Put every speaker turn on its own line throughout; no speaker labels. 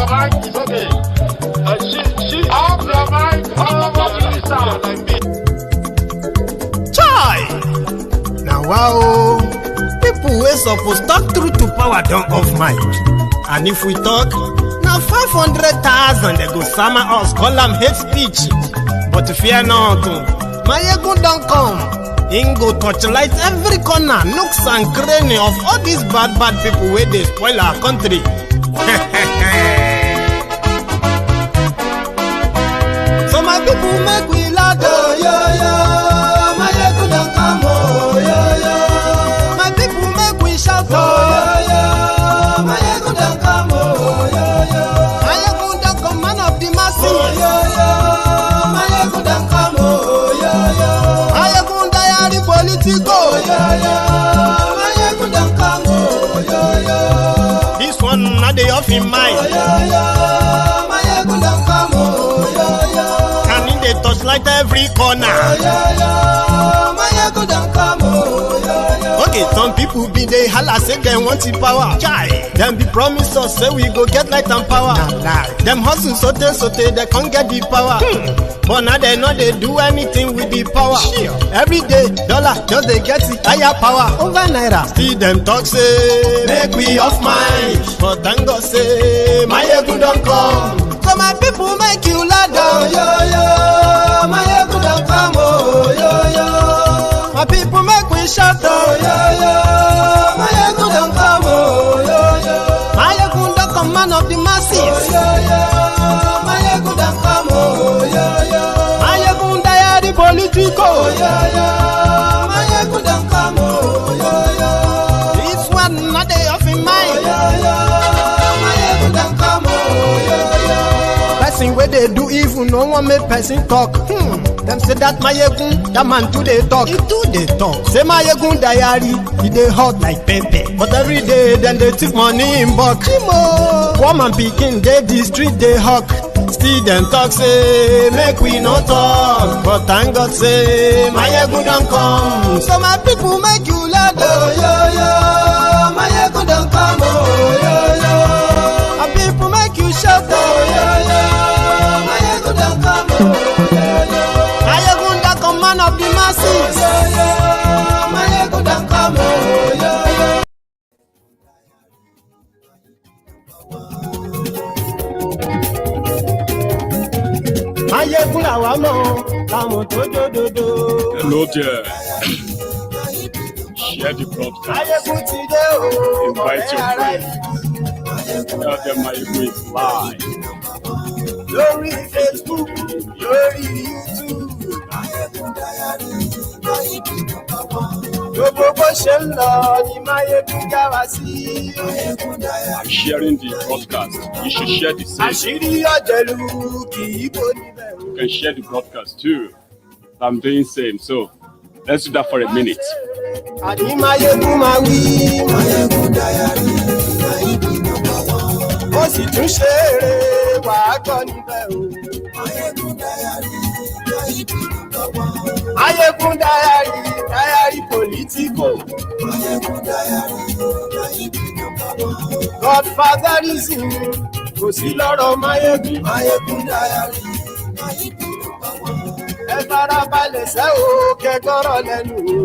your mic, it's okay. Off your mic,
Chai! Now wow, people wey suppose talk truth to power don't off mic. And if we talk, now 500,000 they go sama us, call them hate speech. But fear not, Maiyegun don't come. Him go torchlight every corner, nooks and cranny of all these bad people where they spoil our country. So my people make we laugh, oh, yo yo. Maiyegun don't come, oh, yo yo. My people make we shout, oh, yo yo. Maiyegun don't come, oh, yo yo. Maiyegun don't come, man of the masses, oh, yo yo. Maiyegun don't come, oh, yo yo. Maiyegun diary politico, oh, yo yo. Maiyegun don't come, oh, yo yo. This one not the off in mind, oh, yo yo. Maiyegun don't come, oh, yo yo. Can in the touchlight every corner, oh, yo yo. Maiyegun don't come, oh, yo yo. Okay, some people be they holla say they want the power. Chai, them be promise us say we go get light and power. Nah. Them hustle sote they can't get the power. But now they know they do anything with the power. Sure. Every day, dollar just they get the higher power over naira. Still them talk say make we off mind. But thank God say Maiyegun don't come. So my people make you laugh, oh, yo yo. Maiyegun don't come, oh, yo yo. My people make we shout, oh, yo yo. Maiyegun don't come, oh, yo yo. Maiyegun don't come, man of the masses, oh, yo yo. Maiyegun don't come, oh, yo yo. Maiyegun diary politico, oh, yo yo. Maiyegun don't come, oh, yo yo. This one not they off in mind, oh, yo yo. Maiyegun don't come, oh, yo yo. Person where they do evil, no one make person talk. Them say that Maiyegun, that man too they talk. He too they talk. Say Maiyegun diary, he they hot like pepper. But every day then they take money in bulk. Poor man picking, they the street they hawk. Still them talk say make we no talk. But thank God say Maiyegun don't come. So my people make you laugh, oh yo yo. Maiyegun don't come, oh yo yo. My people make you shout, oh yo yo. Maiyegun don't come, oh yo yo. Maiyegun don't come, man of the masses, oh yo yo. Maiyegun don't come, oh yo yo. Maiyegun làwa mọ̀, làwọn tó dòdòdò.
Hello there. Share the broadcast.
Maiyegun ti dé o.
Invite your friends. Tell them Maiyegun is live.
Lórí Facebook, lórí YouTube. Gbogbo bó ṣe ń lọ ni Maiyegun já wa sí.
I'm sharing the broadcast. You should share the same.
Àṣírí ọ̀jẹ̀lú kì í bò níbẹ̀ o.
You can share the broadcast too. I'm doing same. So let's do that for a minute.
Àní Maiyegun máa wí. Maiyegun diary, ó sì tún ṣe eré wàá gbọ́ níbẹ̀ o. Maiyegun diary, Maiyegun diary politico. Maiyegun diary, Godfatherism kò sí lọ́rọ̀ Maiyegun. Maiyegun diary, ẹ fara balẹ̀ sẹ́ o kẹ́kọ̀rọ̀ lẹ́nu o.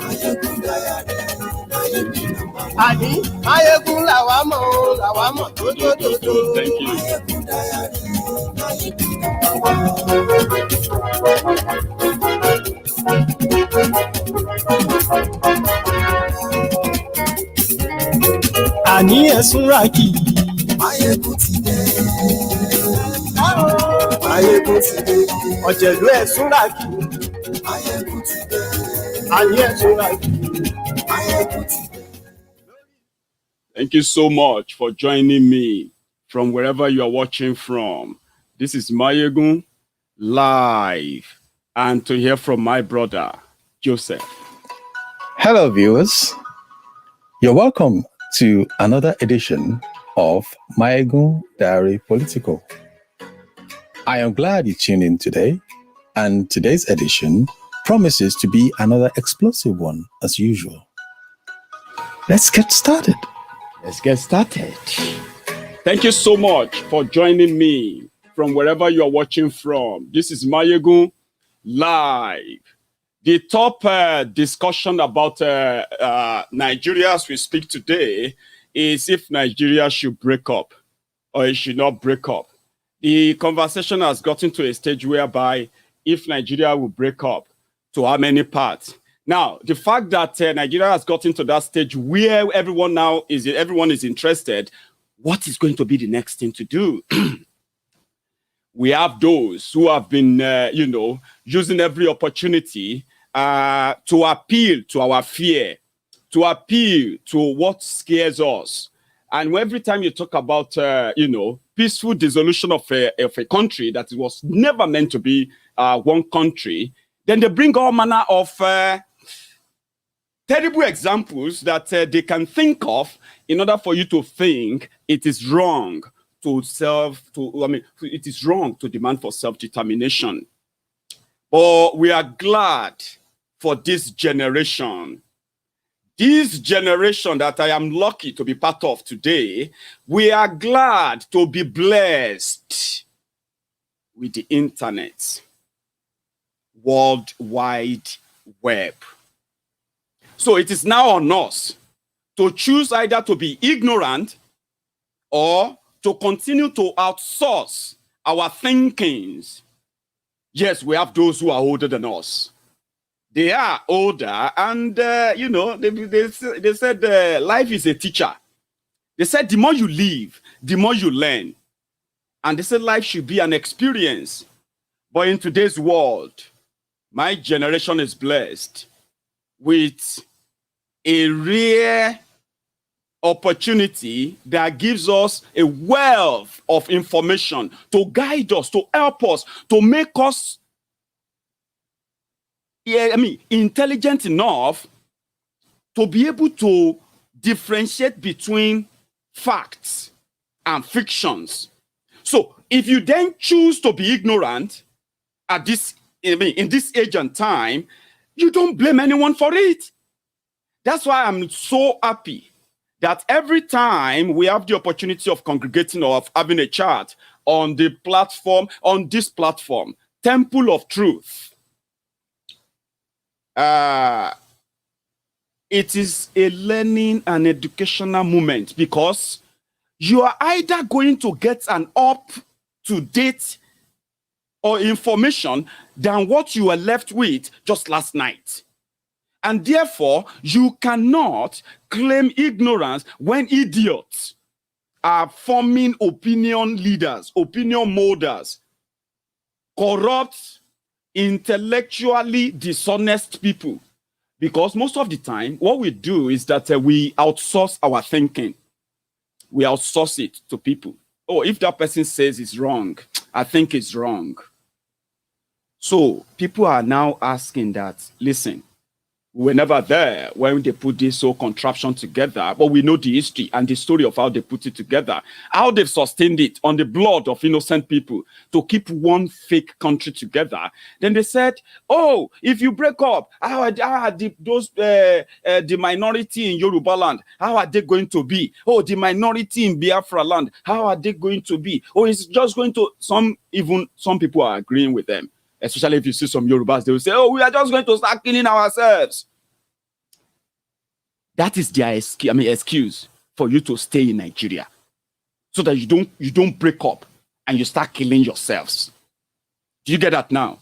Maiyegun diary, àní Maiyegun làwa mọ̀ o làwa mọ̀ tó dòdòdò.
Thank you.
Maiyegun diary, àní ẹ̀sùn rákì. Maiyegun ti dé. Maiyegun ti dé. Ọ̀jẹ̀lú ẹ̀sùn rákì. Maiyegun ti dé. Àní ẹ̀sùn rákì. Maiyegun ti dé.
Thank you so much for joining me from wherever you are watching from. This is Maiyegun live, and to hear from my brother, Joseph.
Hello, viewers. You're welcome to another edition of Maiyegun Diary Political. I am glad you tuned in today, and today's edition promises to be another explosive one as usual. Let's get started.
Let's get started.
Thank you so much for joining me from wherever you are watching from. This is Maiyegun Live. The top discussion about Nigeria as we speak today is if Nigeria should break up or it should not break up. The conversation has gotten to a stage whereby if Nigeria will break up, to how many parts? Now, the fact that Nigeria has gotten to that stage where everyone is interested, what is going to be the next thing to do? We have those who have been, using every opportunity to appeal to our fear, to appeal to what scares us. And every time you talk about, peaceful dissolution of a country that was never meant to be one country, then they bring all manner of terrible examples that they can think of in order for you to think it is wrong it is wrong to demand for self-determination. But we are glad for this generation. This generation that I am lucky to be part of today, we are glad to be blessed with the internet, World Wide Web. So it is now on us to choose either to be ignorant or to continue to outsource our thinkings. Yes, we have those who are older than us. They are older, and they said life is a teacher. They said the more you live, the more you learn. And they said life should be an experience. But in today's world, my generation is blessed with a rare opportunity that gives us a wealth of information to guide us, to help us, to make us intelligent enough to be able to differentiate between facts and fictions. So if you then choose to be ignorant at this, in this age and time, you don't blame anyone for it. That's why I'm so happy that every time we have the opportunity of congregating or of having a chat on the platform, on this platform, Temple of Truth, it is a learning and educational moment, because you are either going to get an up-to-date or information than what you were left with just last night. And therefore, you cannot claim ignorance when idiots are forming opinion leaders, opinion molders, corrupt, intellectually dishonest people. Because most of the time, what we do is that we outsource our thinking. We outsource it to people. Oh, if that person says it's wrong, I think it's wrong. So people are now asking that, listen, we were never there when they put this whole contraption together, but we know the history and the story of how they put it together, how they've sustained it on the blood of innocent people to keep one fake country together. Then they said, oh, if you break up, how are the minority in Yoruba land, how are they going to be? Oh, the minority in Biafra land, how are they going to be? Oh, it's just going to, some people are agreeing with them. Especially if you see some Yorubas, they will say, oh, we are just going to start killing ourselves. That is their excuse for you to stay in Nigeria, so that you don't break up and you start killing yourselves. Do you get that now?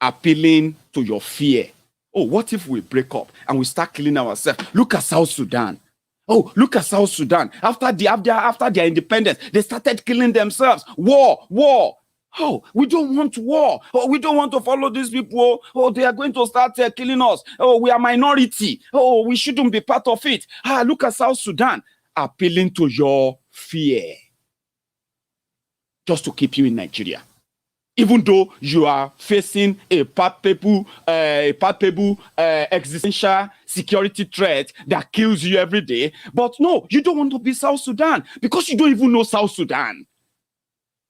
Appealing to your fear. Oh, what if we break up and we start killing ourselves? Look at South Sudan. Oh, look at South Sudan. After their independence, they started killing themselves. War. Oh, we don't want war. Oh, we don't want to follow these people. Oh, they are going to start killing us. Oh, we are minority. Oh, we shouldn't be part of it. Look at South Sudan. Appealing to your fear. Just to keep you in Nigeria. Even though you are facing a palpable existential security threat that kills you every day. But no, you don't want to be South Sudan because you don't even know South Sudan.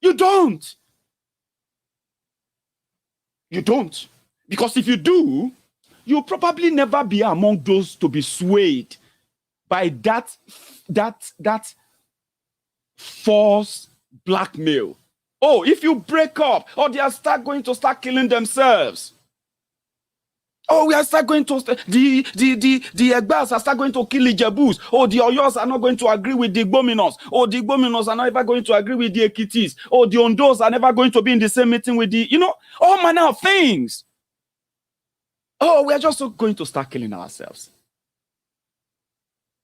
You don't. You don't. Because if you do, you'll probably never be among those to be swayed by that force blackmail. Oh, if you break up, or they are going to start killing themselves. Oh, we are start going to the Egbas are start going to kill the Jebus. Oh, the Oyos are not going to agree with the Igbominos. Oh, the Igbominos are never going to agree with the Ekitis. Oh, the Ondos are never going to be in the same meeting with the, all manner of things. Oh, we are just going to start killing ourselves.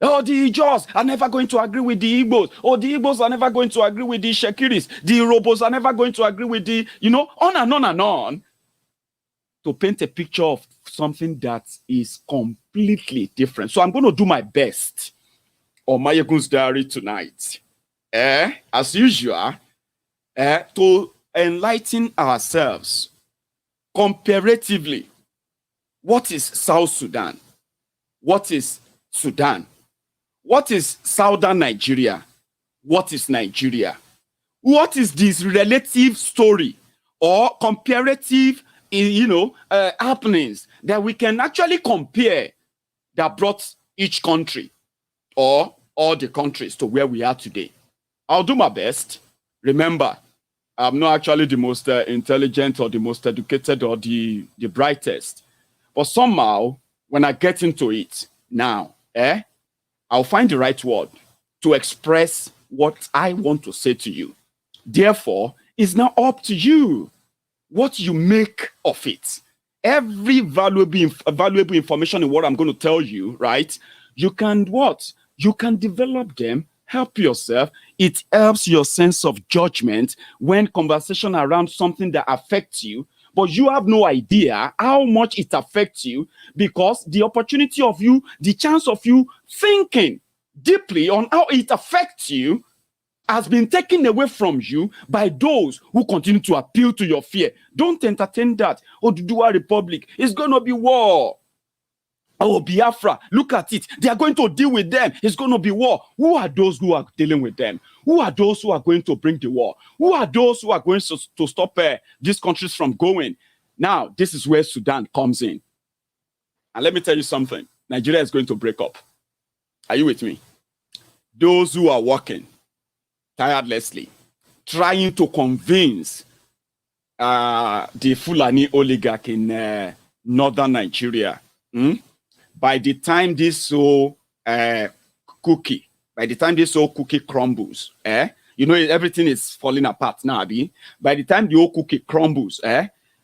Oh, the Ijos are never going to agree with the Igbos. Oh, the Igbos are never going to agree with the Shekiris. The Robos are never going to agree with the, on and on and on. To paint a picture of something that is completely different. So I'm going to do my best on Maiyegun's diary tonight. As usual, to enlighten ourselves comparatively. What is South Sudan? What is Sudan? What is Southern Nigeria? What is Nigeria? What is this relative story or comparative happenings that we can actually compare that brought each country or all the countries to where we are today? I'll do my best. Remember, I'm not actually the most intelligent or the most educated or the brightest. But somehow, when I get into it now, I'll find the right word to express what I want to say to you. Therefore, it's now up to you what you make of it. Every valuable information in what I'm going to tell you, right? You can what? You can develop them, help yourself. It helps your sense of judgment when conversation around something that affects you, but you have no idea how much it affects you because the opportunity of you, the chance of you thinking deeply on how it affects you has been taken away from you by those who continue to appeal to your fear. Don't entertain that. Oduduwa Republic, it's going to be war. Oh, Biafra, look at it. They are going to deal with them. It's going to be war. Who are those who are dealing with them? Who are those who are going to bring the war? Who are those who are going to stop these countries from going? Now, this is where Sudan comes in. And let me tell you something. Nigeria is going to break up. Are you with me? Those who are working tirelessly, trying to convince the Fulani oligarch in northern Nigeria, by the time this cookie crumbles, everything is falling apart now, by the time the old cookie crumbles,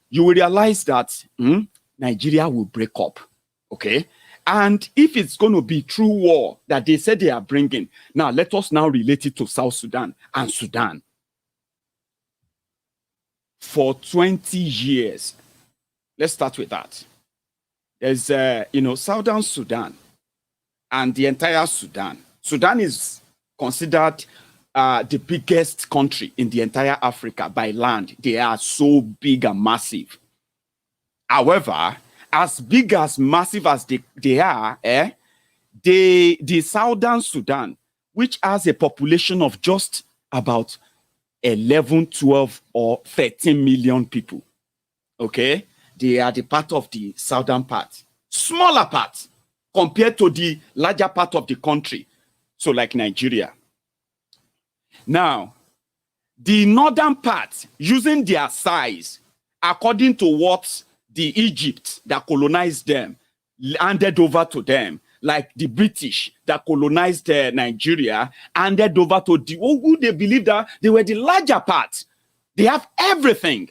you will realize that Nigeria will break up, okay? And if it's going to be true war that they said they are bringing, now let us now relate it to South Sudan and Sudan. For 20 years, let's start with that. There's, Southern Sudan and the entire Sudan. Sudan is considered the biggest country in the entire Africa by land. They are so big and massive. However, as big as massive as they are, the Southern Sudan, which has a population of just about 11, 12, or 13 million people, okay? They are the part of the southern part, smaller part compared to the larger part of the country, so like Nigeria. Now, the northern part, using their size, according to what the Egypt that colonized them handed over to them, like the British that colonized Nigeria, handed over to who they believe that they were the larger part. They have everything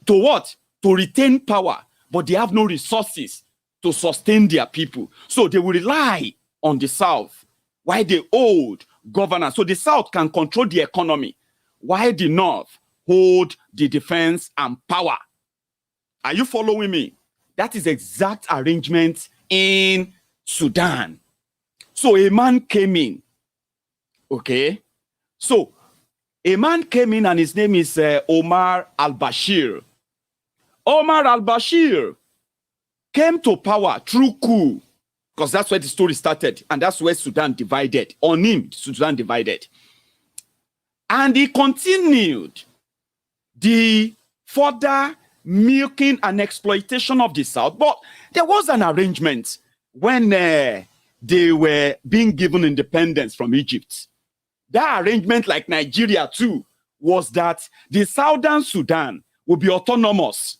to what? To retain power, but they have no resources to sustain their people. So they will rely on the South, while the old governance. So the South can control the economy, while the North hold the defense and power. Are you following me? That is exact arrangement in Sudan. So a man came in, okay? So a man came in and his name is Omar Al Bashir. Omar Al Bashir came to power through coup, because that's where the story started, and that's where Sudan divided. On him, Sudan divided. And he continued the further milking and exploitation of the South. But there was an arrangement when they were being given independence from Egypt. That arrangement, like Nigeria too, was that the Southern Sudan will be autonomous.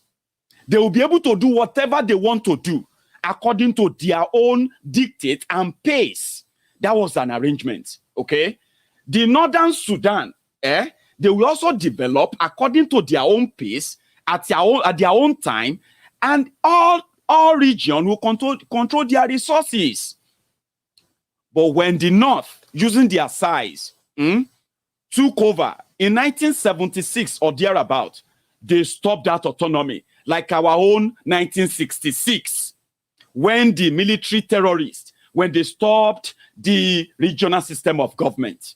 They will be able to do whatever they want to do according to their own dictate and pace. That was an arrangement, okay? The Northern Sudan, they will also develop according to their own pace, at their own time, and all region will control their resources. But when the North, using their size, took over in 1976 or thereabout, they stopped that autonomy, like our own 1966, when the military terrorists, when they stopped the regional system of government.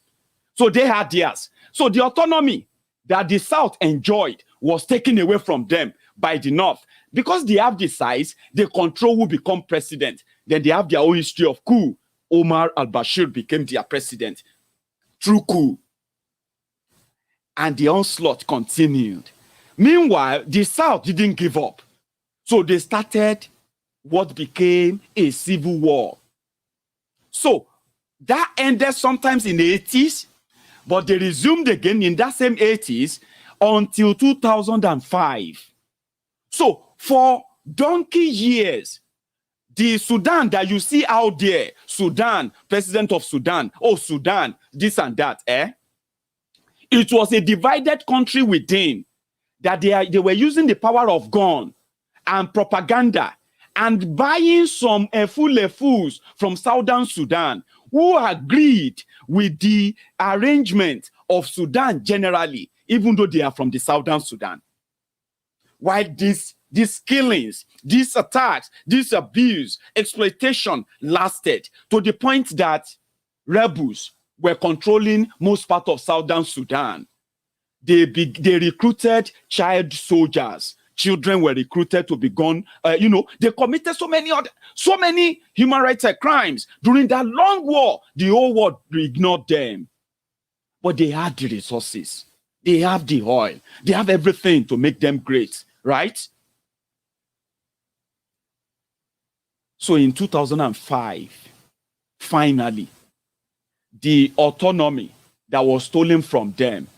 So they had theirs. So the autonomy that the South enjoyed was taken away from them by the North. Because they have the size, they control who become president. Then they have their own history of coup. Omar Al Bashir became their president through coup. And the onslaught continued. Meanwhile, the South didn't give up. So they started what became a civil war. So that ended sometimes in the 80s, but they resumed again in that same 80s until 2005. So for donkey years, the Sudan that you see out there, Sudan, president of Sudan, oh, Sudan, this and that, it was a divided country within, that they were using the power of gun and propaganda and buying some fools from Southern Sudan who agreed with the arrangement of Sudan generally, even though they are from the Southern Sudan. While these killings, these attacks, this abuse, exploitation lasted to the point that rebels were controlling most part of Southern Sudan. They recruited child soldiers. Children were recruited to be gone. They committed so many human rights crimes during that long war. The whole world ignored them. But they had the resources. They have the oil. They have everything to make them great, right? So in 2005, finally, the autonomy that was stolen from them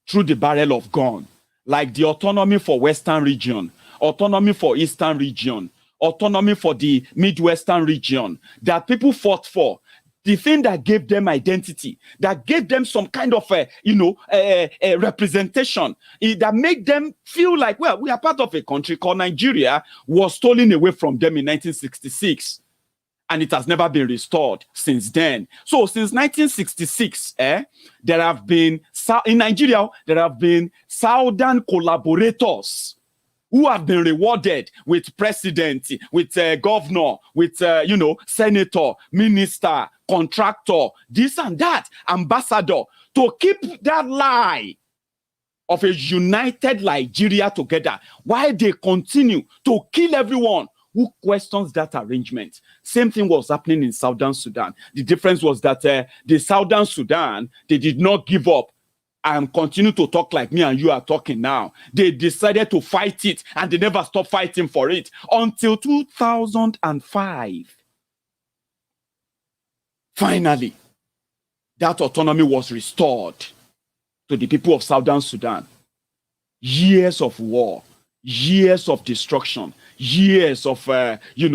through the barrel of gun, like the autonomy for Western region, autonomy for Eastern region, autonomy for the Midwestern region that people fought for, the thing that gave them identity, that gave them some kind of representation, that made them feel like, well, we are part of a country called Nigeria, was stolen away from them in 1966. And it has never been restored since then. So since 1966, there have been, in Nigeria, there have been Southern collaborators who have been rewarded with president, with governor, with, senator, minister, contractor, this and that, ambassador, to keep that lie of a united Nigeria together while they continue to kill everyone who questions that arrangement. Same thing was happening in Southern Sudan. The difference was that the Southern Sudan, they did not give up and continue to talk like me and you are talking now. They decided to fight it, and they never stopped fighting for it until 2005. Finally, that autonomy was restored to the people of Southern Sudan. Years of war, years of destruction, years of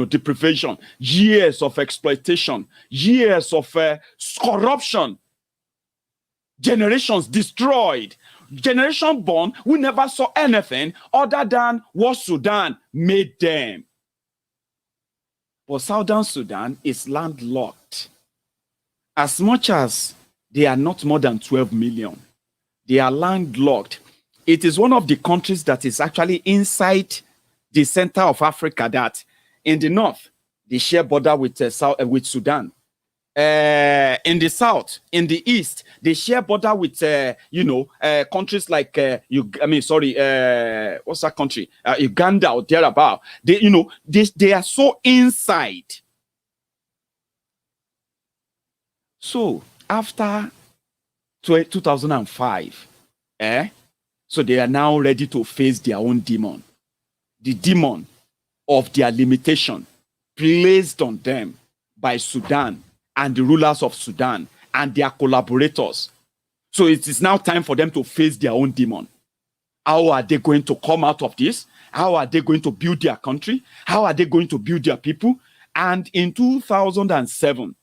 deprivation, years of exploitation, years of corruption, generations destroyed, generation born who never saw anything other than what Sudan made them. But Southern Sudan is landlocked. As much as they are not more than 12 million, they are landlocked. It is one of the countries that is actually inside the center of Africa, that in the north, they share border with Sudan. In the south, in the east, they share border with, countries like, what's that country? Uganda or thereabout. They are so inside. So after 2005, so they are now ready to face their own demon. The demon of their limitation placed on them by Sudan and the rulers of Sudan and their collaborators. So it is now time for them to face their own demon. How are they going to come out of this? How are they going to build their country? How are they going to build their people? And in 2007,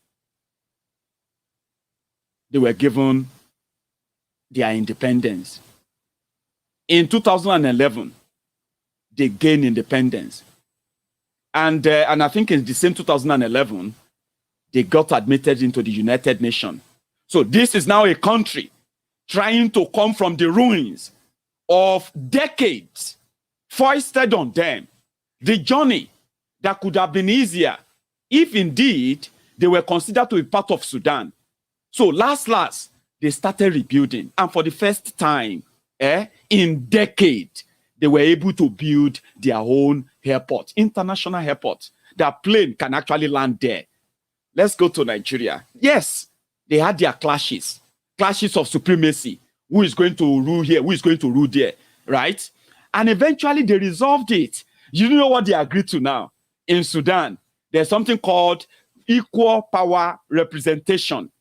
they were given their independence. In 2011, they gained independence. And I think in the same 2011, they got admitted into the United Nations. So this is now a country trying to come from the ruins of decades foisted on them. The journey that could have been easier if indeed they were considered to be part of Sudan. So last, they started rebuilding. And for the first time in decades, they were able to build their own airport, international airport. That plane can actually land there. Let's go to Nigeria. Yes, they had their clashes of supremacy. Who is going to rule here? Who is going to rule there? Right? And eventually they resolved it. You know what they agreed to now? In Sudan, there's something called equal power representation.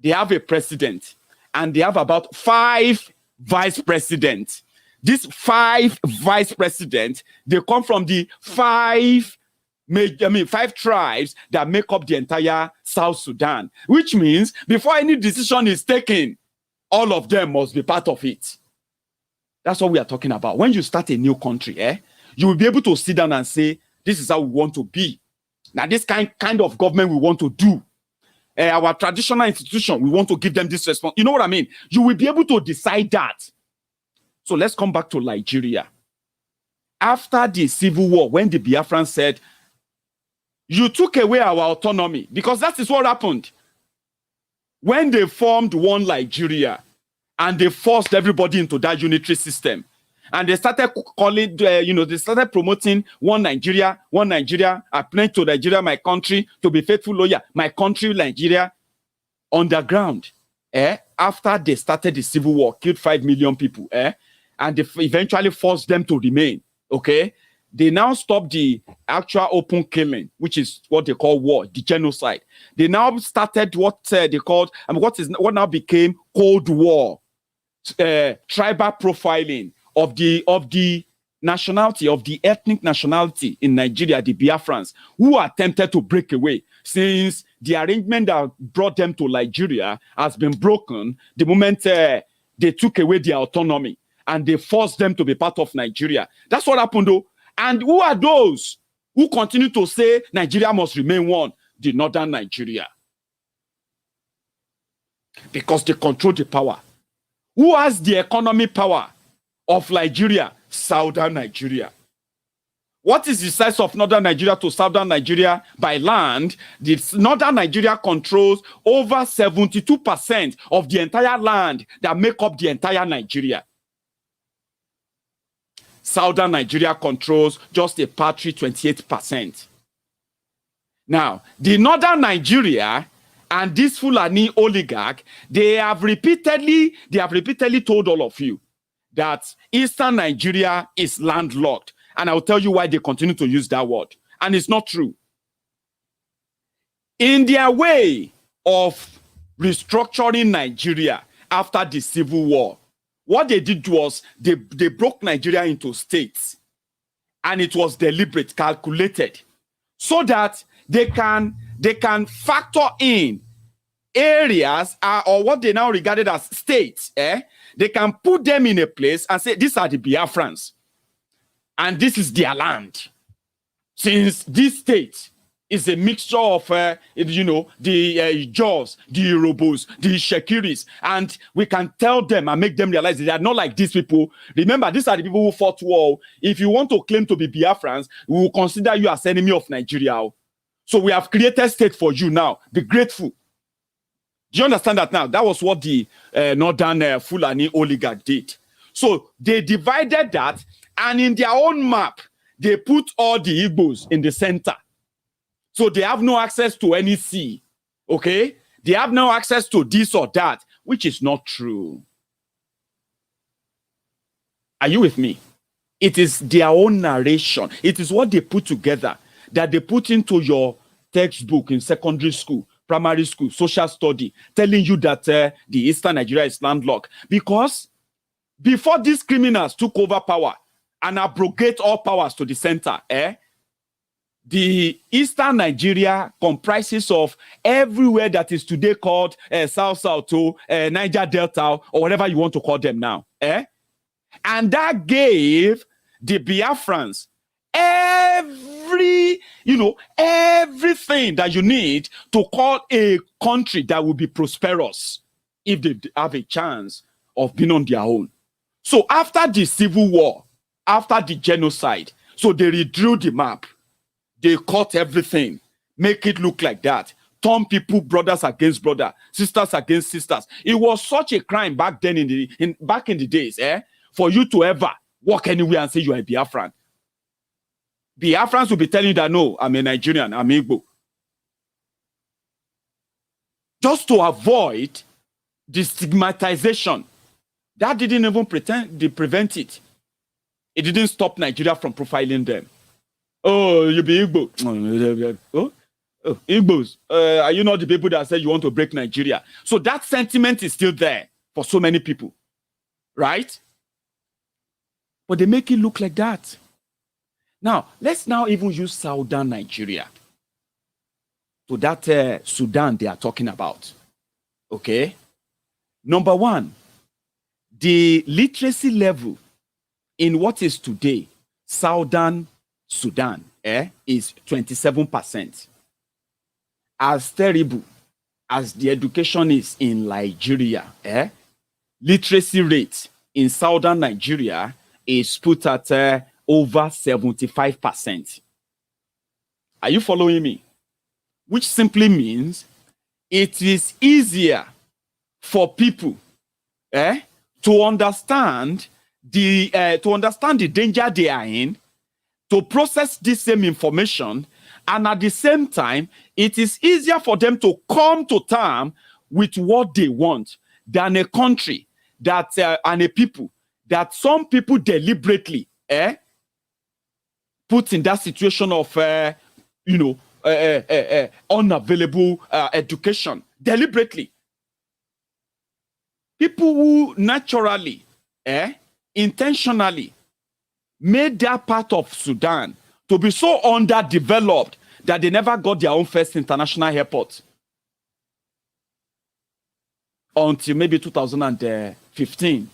They have a president and they have about 5 vice presidents. These 5 vice presidents, they come from the 5 tribes that make up the entire South Sudan, which means before any decision is taken, all of them must be part of it. That's what we are talking about. When you start a new country, you will be able to sit down and say, this is how we want to be. Now, this kind of government we want to do. Our traditional institution, we want to give them this response. You know what I mean? You will be able to decide that. So let's come back to Nigeria. After the civil war, when the Biafrans said, you took away our autonomy, because that is what happened. When they formed one Nigeria and they forced everybody into that unitary system, and they started calling, they started promoting one Nigeria, I pledge to Nigeria, my country, to be faithful loyal, my country, Nigeria, underground. After they started the civil war, killed 5 million people, and they eventually forced them to remain, okay? They now stopped the actual open killing, which is what they call war, the genocide. They now started what they called, what now became Cold War, tribal profiling of the nationality, of the ethnic nationality in Nigeria, the Biafrans, who attempted to break away since the arrangement that brought them to Nigeria has been broken the moment they took away their autonomy and they forced them to be part of Nigeria. That's what happened though. And who are those who continue to say Nigeria must remain one? The northern Nigeria. Because they control the power. Who has the economic power of Nigeria? Southern Nigeria. What is the size of northern Nigeria to southern Nigeria by land? The northern Nigeria controls over 72% of the entire land that make up the entire Nigeria. Southern Nigeria controls just a paltry 28%. Now, the northern Nigeria and this Fulani oligarch, they have repeatedly told all of you that eastern Nigeria is landlocked. And I'll tell you why they continue to use that word. And it's not true. In their way of restructuring Nigeria after the civil war, what they did was they broke Nigeria into states. And it was deliberate, calculated, so that they can factor in areas or what they now regarded as states. They can put them in a place and say, these are the Biafrans. And this is their land. Since this state is a mixture of, the Jaws, the Yorubas, the Shekiris, and we can tell them and make them realize that they are not like these people. Remember, these are the people who fought war. If you want to claim to be Biafrans, we will consider you as enemy of Nigeria. So we have created state for you now. Be grateful. Do you understand that now? That was what the northern Fulani oligarch did. So they divided that, and in their own map, they put all the Igbos in the center. So they have no access to any sea, okay? They have no access to this or that, which is not true. Are you with me? It is their own narration. It is what they put together that they put into your textbook in secondary school primary school, social study, telling you that the Eastern Nigeria is landlocked. Because before these criminals took over power and abrogate all powers to the center, the Eastern Nigeria comprises of everywhere that is today called South Niger Delta, or whatever you want to call them now. And that gave the Biafrans everything that you need to call a country that will be prosperous if they have a chance of being on their own. So after the civil war, after the genocide, so they redrew the map. They cut everything, make it look like that. Turn people brothers against brothers, sisters against sisters. It was such a crime back then back in the days, for you to ever walk anywhere and say you are a Biafran. Biafrans will be telling you that, no, I'm a Nigerian, I'm Igbo. Just to avoid the stigmatization. That didn't even prevent it. It didn't stop Nigeria from profiling them. Oh, you be Igbo. Oh, Igbos. Are you not the people that said you want to break Nigeria? So that sentiment is still there for so many people. Right? But they make it look like that. Now, let's now even use Southern Nigeria. So that Sudan they are talking about. Okay? Number one, the literacy level in what is today Southern Sudan is 27%. As terrible as the education is in Nigeria, literacy rate in Southern Nigeria is put at over 75%. Are you following me? Which simply means it is easier for people to understand the danger they are in, to process this same information, and at the same time, it is easier for them to come to terms with what they want than a country that and a people that some people deliberately put in that situation of unavailable education deliberately. People who naturally, intentionally made that part of Sudan to be so underdeveloped that they never got their own first international airport until maybe 2015.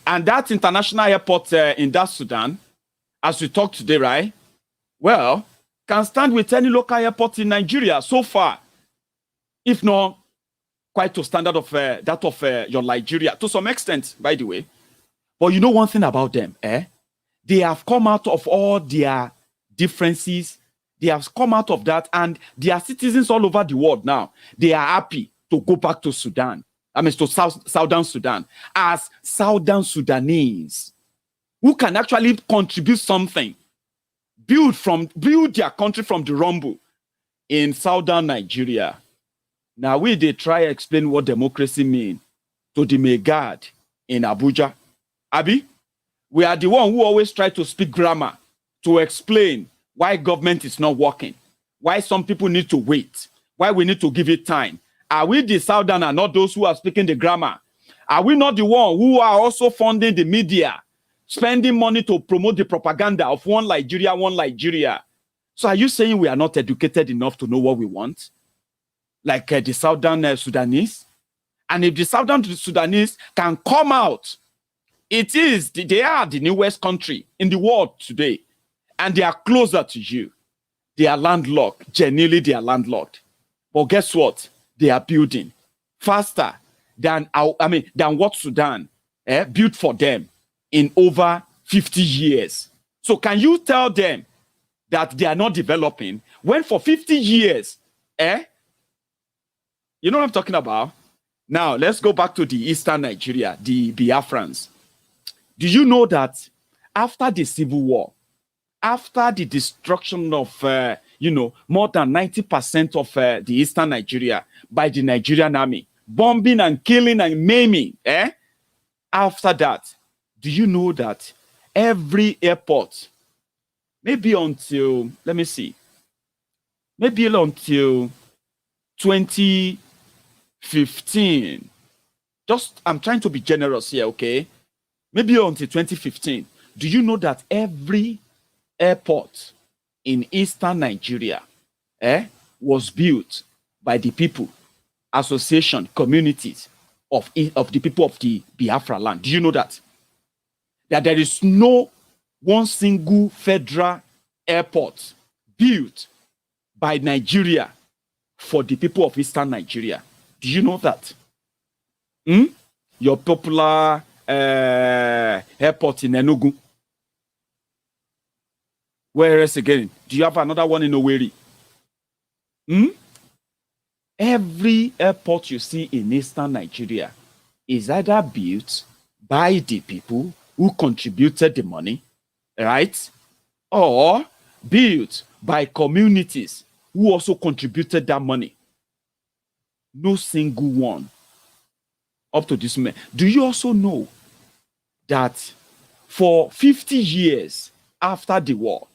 And that international airport in that Sudan, as we talk today, right? Well, can stand with any local airport in Nigeria so far, if not quite to standard of that of your Nigeria, to some extent, by the way. But you know one thing about them, they have come out of all their differences. They have come out of that, and they are citizens all over the world now. They are happy to go back to Sudan. I mean, to Southern Sudan as Southern Sudanese who can actually contribute something, build their country from the rumble in Southern Nigeria. Now they try to explain what democracy means to the Megad in Abuja. Abi, we are the one who always try to speak grammar to explain why government is not working, why some people need to wait, why we need to give it time. Are we the Southerner, not those who are speaking the grammar? Are we not the one who are also funding the media, spending money to promote the propaganda of one Nigeria, one Nigeria? So are you saying we are not educated enough to know what we want? Like the Southern Sudanese? And if the Southern Sudanese can come out, they are the newest country in the world today. And they are closer to you. They are landlocked. Genuinely, they are landlocked. But guess what? They are building faster than what Sudan built for them in over 50 years. So can you tell them that they are not developing when for 50 years, you know what I'm talking about? Now, let's go back to the Eastern Nigeria, the Biafrans. Do you know that after the Civil War, after the destruction of, more than 90% of the Eastern Nigeria by the Nigerian army, bombing and killing and maiming, after that, do you know that every airport, maybe until, let me see, maybe until 2015. Just, I'm trying to be generous here, okay? Maybe until 2015. Do you know that every airport in eastern Nigeria was built by the people, association, communities of the people of the Biafra land? Do you know that? That there is no one single federal airport built by Nigeria for the people of eastern Nigeria. Do you know that? Your popular airport in Enugu. Where else again? Do you have another one in Owerri? Every airport you see in eastern Nigeria is either built by the people who contributed the money, right? Or built by communities who also contributed that money. No single one up to this moment. Do you also know that for 50 years after the war,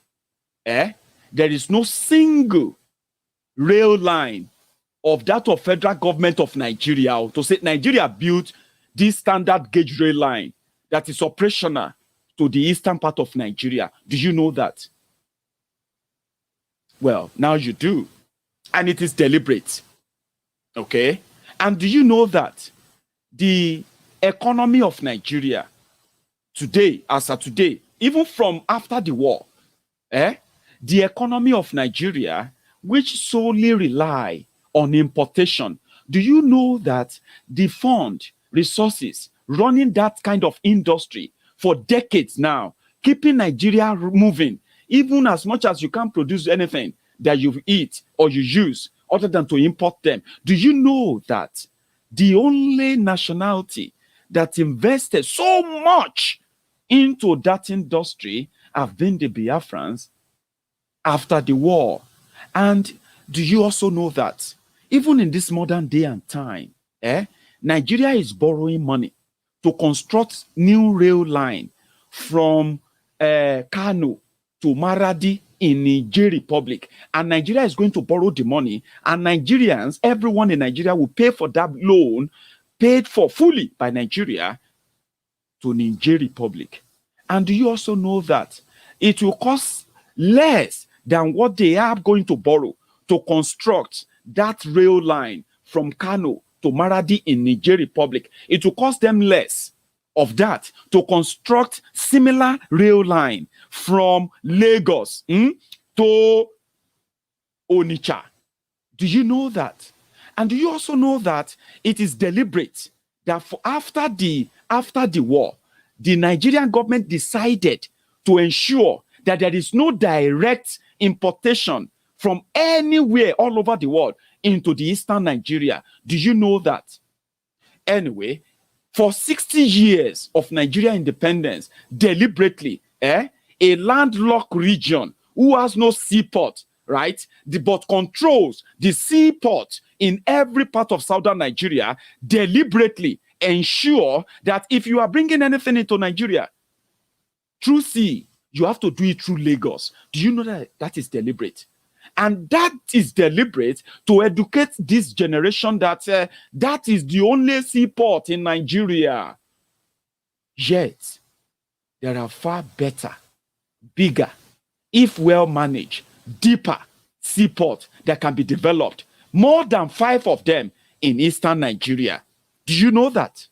there is no single rail line of that of federal government of Nigeria to say Nigeria built this standard gauge rail line that is operational to the eastern part of Nigeria? Do you know that? Well, now you do. And it is deliberate. Okay? And do you know that the economy of Nigeria today, as of today, even from after the war, the economy of Nigeria, which solely rely on importation, do you know that the fund resources running that kind of industry for decades now, keeping Nigeria moving, even as much as you can't produce anything that you eat or you use other than to import them? Do you know that the only nationality that invested so much into that industry have been the Biafrans after the war? And do you also know that even in this modern day and time, Nigeria is borrowing money to construct new rail line from Kano to Maradi in Niger Republic, and Nigeria is going to borrow the money, and Nigerians, everyone in Nigeria will pay for that loan, paid for fully by Nigeria to Niger Republic. And do you also know that it will cost less than what they are going to borrow to construct that rail line from Kano to Maradi in Niger Republic? It will cost them less of that to construct similar rail line from Lagos to Onitsha. Do you know that? And do you also know that it is deliberate that after the war, the Nigerian government decided to ensure that there is no direct importation from anywhere all over the world into the eastern Nigeria? Do you know that? Anyway, for 60 years of Nigeria independence, deliberately, a landlocked region who has no seaport, right, but controls the seaport in every part of southern Nigeria, deliberately ensure that if you are bringing anything into Nigeria through sea, you have to do it through Lagos. Do you know that that is deliberate? And that is deliberate to educate this generation that that is the only seaport in Nigeria. Yet, there are far better, bigger, if well managed, deeper seaport that can be developed. More than 5 of them in eastern Nigeria. Do you know that?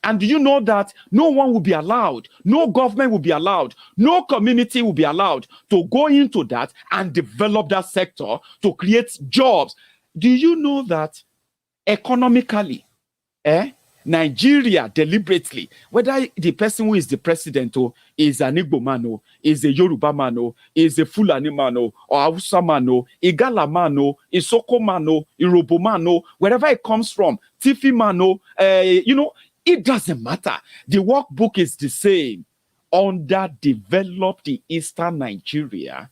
And do you know that no one will be allowed, no government will be allowed, no community will be allowed to go into that and develop that sector to create jobs? Do you know that economically, Nigeria deliberately, whether the person who is the president is an Igbo man, is a Yoruba man, is a Fulani man, or Hausa man, Igala man, Isoko man, Irobo man, wherever it comes from, Tifi man, it doesn't matter. The workbook is the same. Underdeveloped eastern Nigeria,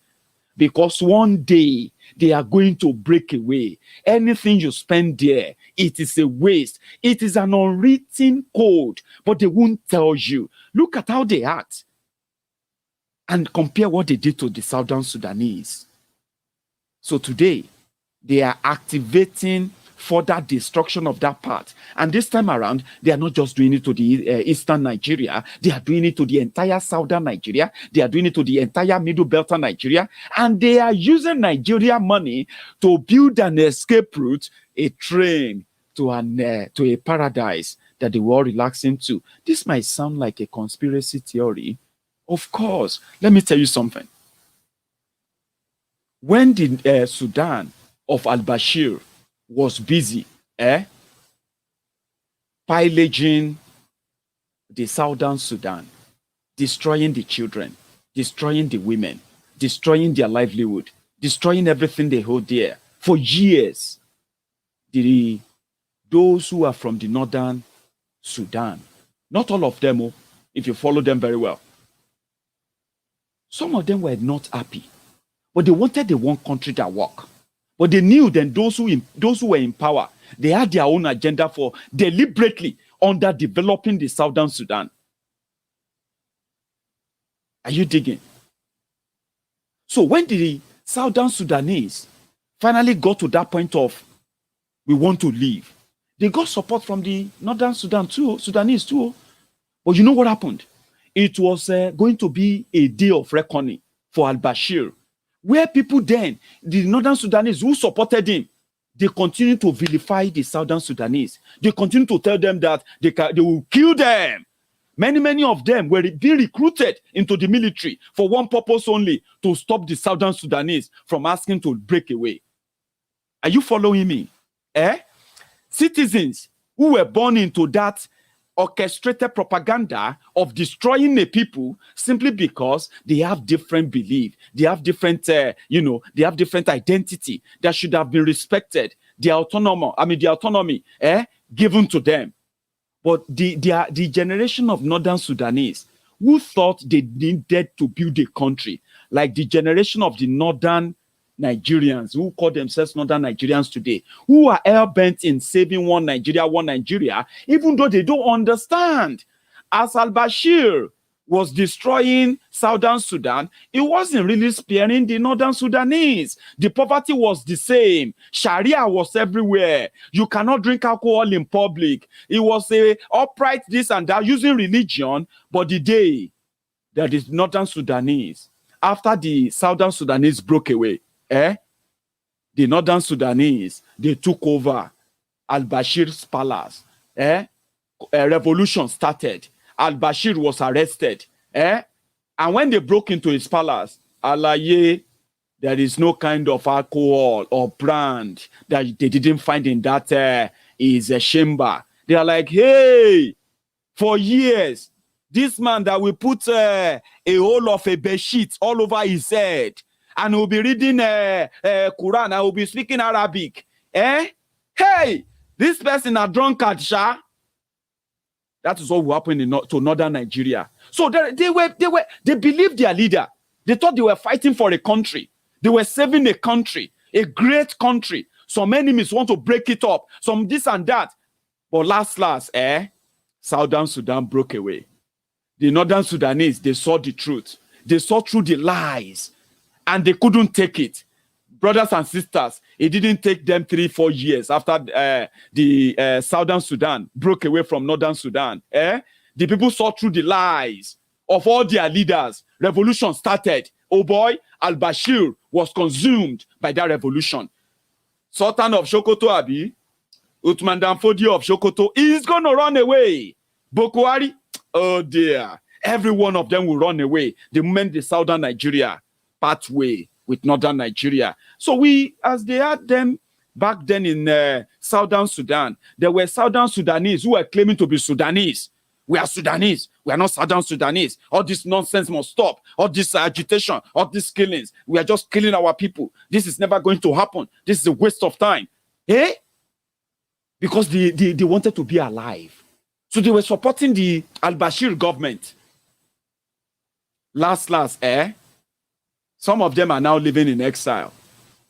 because one day they are going to break away. Anything you spend there, it is a waste. It is an unwritten code, but they won't tell you. Look at how they act and compare what they did to the Southern Sudanese. So today, they are activating further destruction of that part. And this time around, they are not just doing it to the eastern Nigeria. They are doing it to the entire southern Nigeria. They are doing it to the entire middle belt of Nigeria. And they are using Nigeria money to build an escape route, a train to a paradise that they were all relaxing to. This might sound like a conspiracy theory. Of course. Let me tell you something. When the Sudan of Al Bashir was busy pillaging the southern Sudan, destroying the children, destroying the women, destroying their livelihood, destroying everything they hold dear for years, those who are from the northern Sudan, not all of them, if you follow them very well, some of them were not happy, but they wanted the one country that work. But they knew then those who were in power, they had their own agenda for deliberately underdeveloping the southern Sudan. Are you digging? So when the southern Sudanese finally got to that point of, we want to leave, they got support from the northern Sudanese too. But you know what happened? It was going to be a day of reckoning for Al Bashir, where people then, the northern Sudanese who supported him, they continue to vilify the southern Sudanese. They continue to tell them that they will kill them. Many of them were being recruited into the military for one purpose only, to stop the southern Sudanese from asking to break away. Are you following me? Citizens who were born into that orchestrated propaganda of destroying a people simply because they have different belief, they have different, they have different identity that should have been respected. The autonomy, given to them. But the generation of northern Sudanese who thought they needed to build a country, like the generation of the northern Nigerians who call themselves northern Nigerians today, who are hell-bent in saving one Nigeria, even though they don't understand. As Al Bashir was destroying southern Sudan, it wasn't really sparing the northern Sudanese. The poverty was the same. Sharia was everywhere. You cannot drink alcohol in public. It was a upright this and that, using religion. But the day that is northern Sudanese, after the southern Sudanese broke away, the northern Sudanese, they took over Al Bashir's palace. A revolution started. Al Bashir was arrested. And when they broke into his palace, Alaye, there is no kind of alcohol or brand that they didn't find in that his chamber. They are like, hey, for years, this man that will put a whole of a bed sheet all over his head, and will be reading Quran, and will be speaking Arabic. Hey, this person a drunkard, sha. That is what will happen to northern Nigeria. So they believed their leader. They thought they were fighting for a country. They were saving a country, a great country. Some enemies want to break it up, some this and that. But last, Southern Sudan broke away. The northern Sudanese, they saw the truth. They saw through the lies. And they couldn't take it. Brothers and sisters, it didn't take them 3-4 years after the Southern Sudan broke away from Northern Sudan. The people saw through the lies of all their leaders. Revolution started. Oh boy, Al Bashir was consumed by that revolution. Sultan of Sokoto, Abi, Uthman Danfodio of Sokoto, is going to run away. Buhari, oh dear. Every one of them will run away the moment the Southern Nigeria pathway with northern Nigeria. So as they had them back then in Southern Sudan, there were Southern Sudanese who were claiming to be Sudanese. We are Sudanese. We are not Southern Sudanese. All this nonsense must stop. All this agitation, all these killings. We are just killing our people. This is never going to happen. This is a waste of time. Because they wanted to be alive. So they were supporting the Al Bashir government. Last, some of them are now living in exile.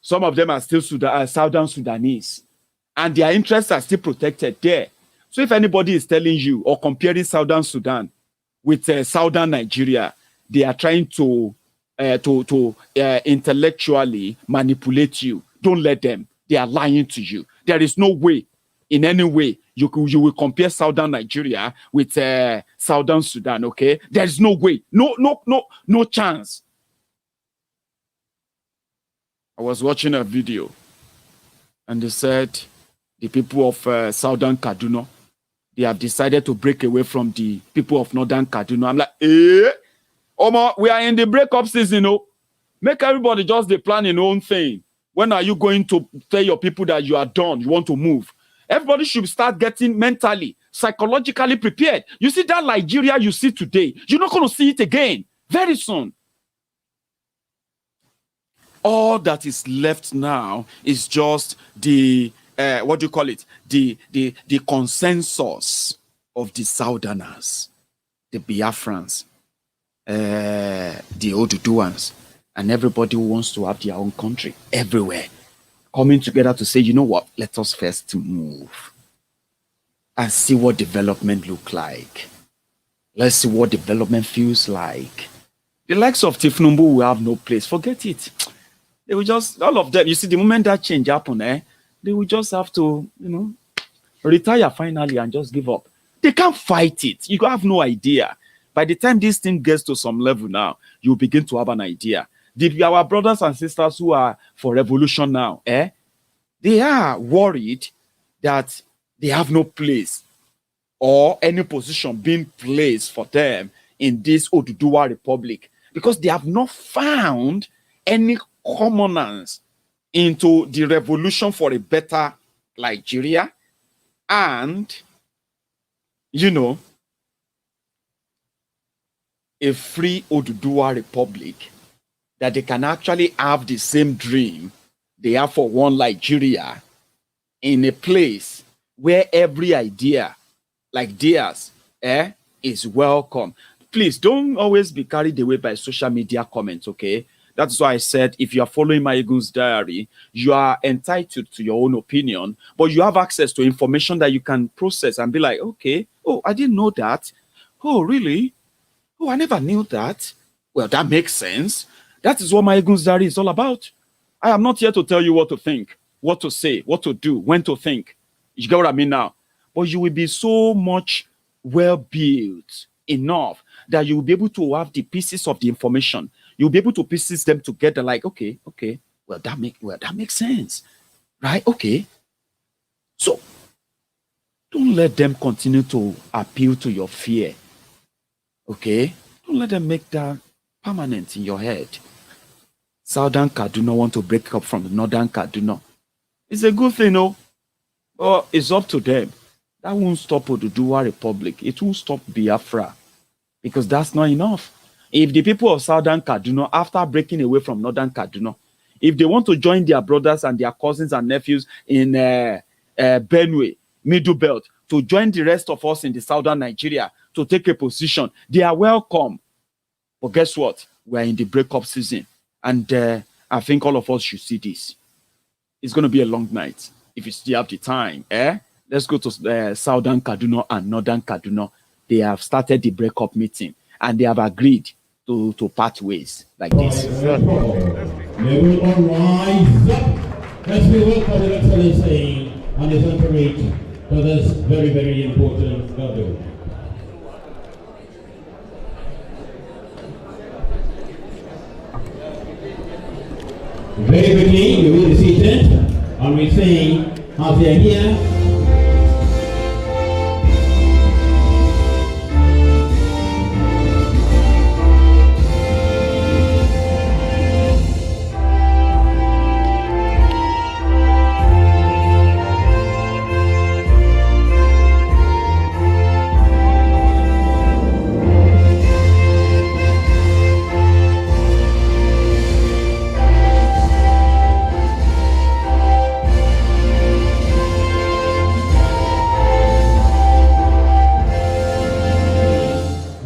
Some of them are still Southern Sudanese. And their interests are still protected there. So if anybody is telling you or comparing Southern Sudan with Southern Nigeria, they are trying to intellectually manipulate you. Don't let them. They are lying to you. There is no way, in any way, you will compare Southern Nigeria with Southern Sudan. Okay, there is no way. No chance. I was watching a video, and they said the people of Southern Kaduna, they have decided to break away from the people of Northern Kaduna. I'm like, Omar, we are in the breakup season, Make everybody just plan your own thing. When are you going to tell your people that you are done, you want to move? Everybody should start getting mentally, psychologically prepared. You see that Nigeria you see today, you're not going to see it again very soon. All that is left now is just the what do you call it? The consensus of the Southerners, the Biafrans, the Oduduans, and everybody who wants to have their own country everywhere, coming together to say, you know what? Let us first move and see what development look like. Let's see what development feels like. The likes of Tifnumbu will have no place. Forget it. They will just, all of them, you see, the moment that change happen, they will just have to, retire finally and just give up. They can't fight it. You have no idea. By the time this thing gets to some level now, you begin to have an idea. Our brothers and sisters who are for revolution now, they are worried that they have no place or any position being placed for them in this Oduduwa Republic because they have not found any commoners into the revolution for a better Nigeria and, a free Oduduwa Republic that they can actually have the same dream they have for one Nigeria in a place where every idea like theirs is welcome. Please don't always be carried away by social media comments, okay? That's why I said if you are following Maiyegun's diary, you are entitled to your own opinion, but you have access to information that you can process and be like, okay, oh, I didn't know that. Oh, really? Oh, I never knew that. Well, that makes sense. That is what Maiyegun's diary is all about. I am not here to tell you what to think, what to say, what to do, when to think. You get what I mean now? But you will be so much well-built enough that you will be able to have the pieces of the information. You'll be able to pieces them together like, okay, well, that makes sense, right? Okay. So don't let them continue to appeal to your fear, okay? Don't let them make that permanent in your head. Southern Kaduna want to break up from the Northern Kaduna. It's a good thing, but it's up to them. That won't stop Oduduwa Republic. It won't stop Biafra because that's not enough. If the people of Southern Kaduna, after breaking away from Northern Kaduna, if they want to join their brothers and their cousins and nephews in Benue, Middle Belt, to join the rest of us in the Southern Nigeria to take a position, they are welcome. But guess what? We are in the breakup season. And I think all of us should see this. It's going to be a long night. If you still have the time, let's go to Southern Kaduna and Northern Kaduna. They have started the breakup meeting. And they have agreed to part ways like this.
May we all rise up as we welcome His Excellency and His entourage to this very, very important gathering. Very quickly, you will be seated and we sing as they are here.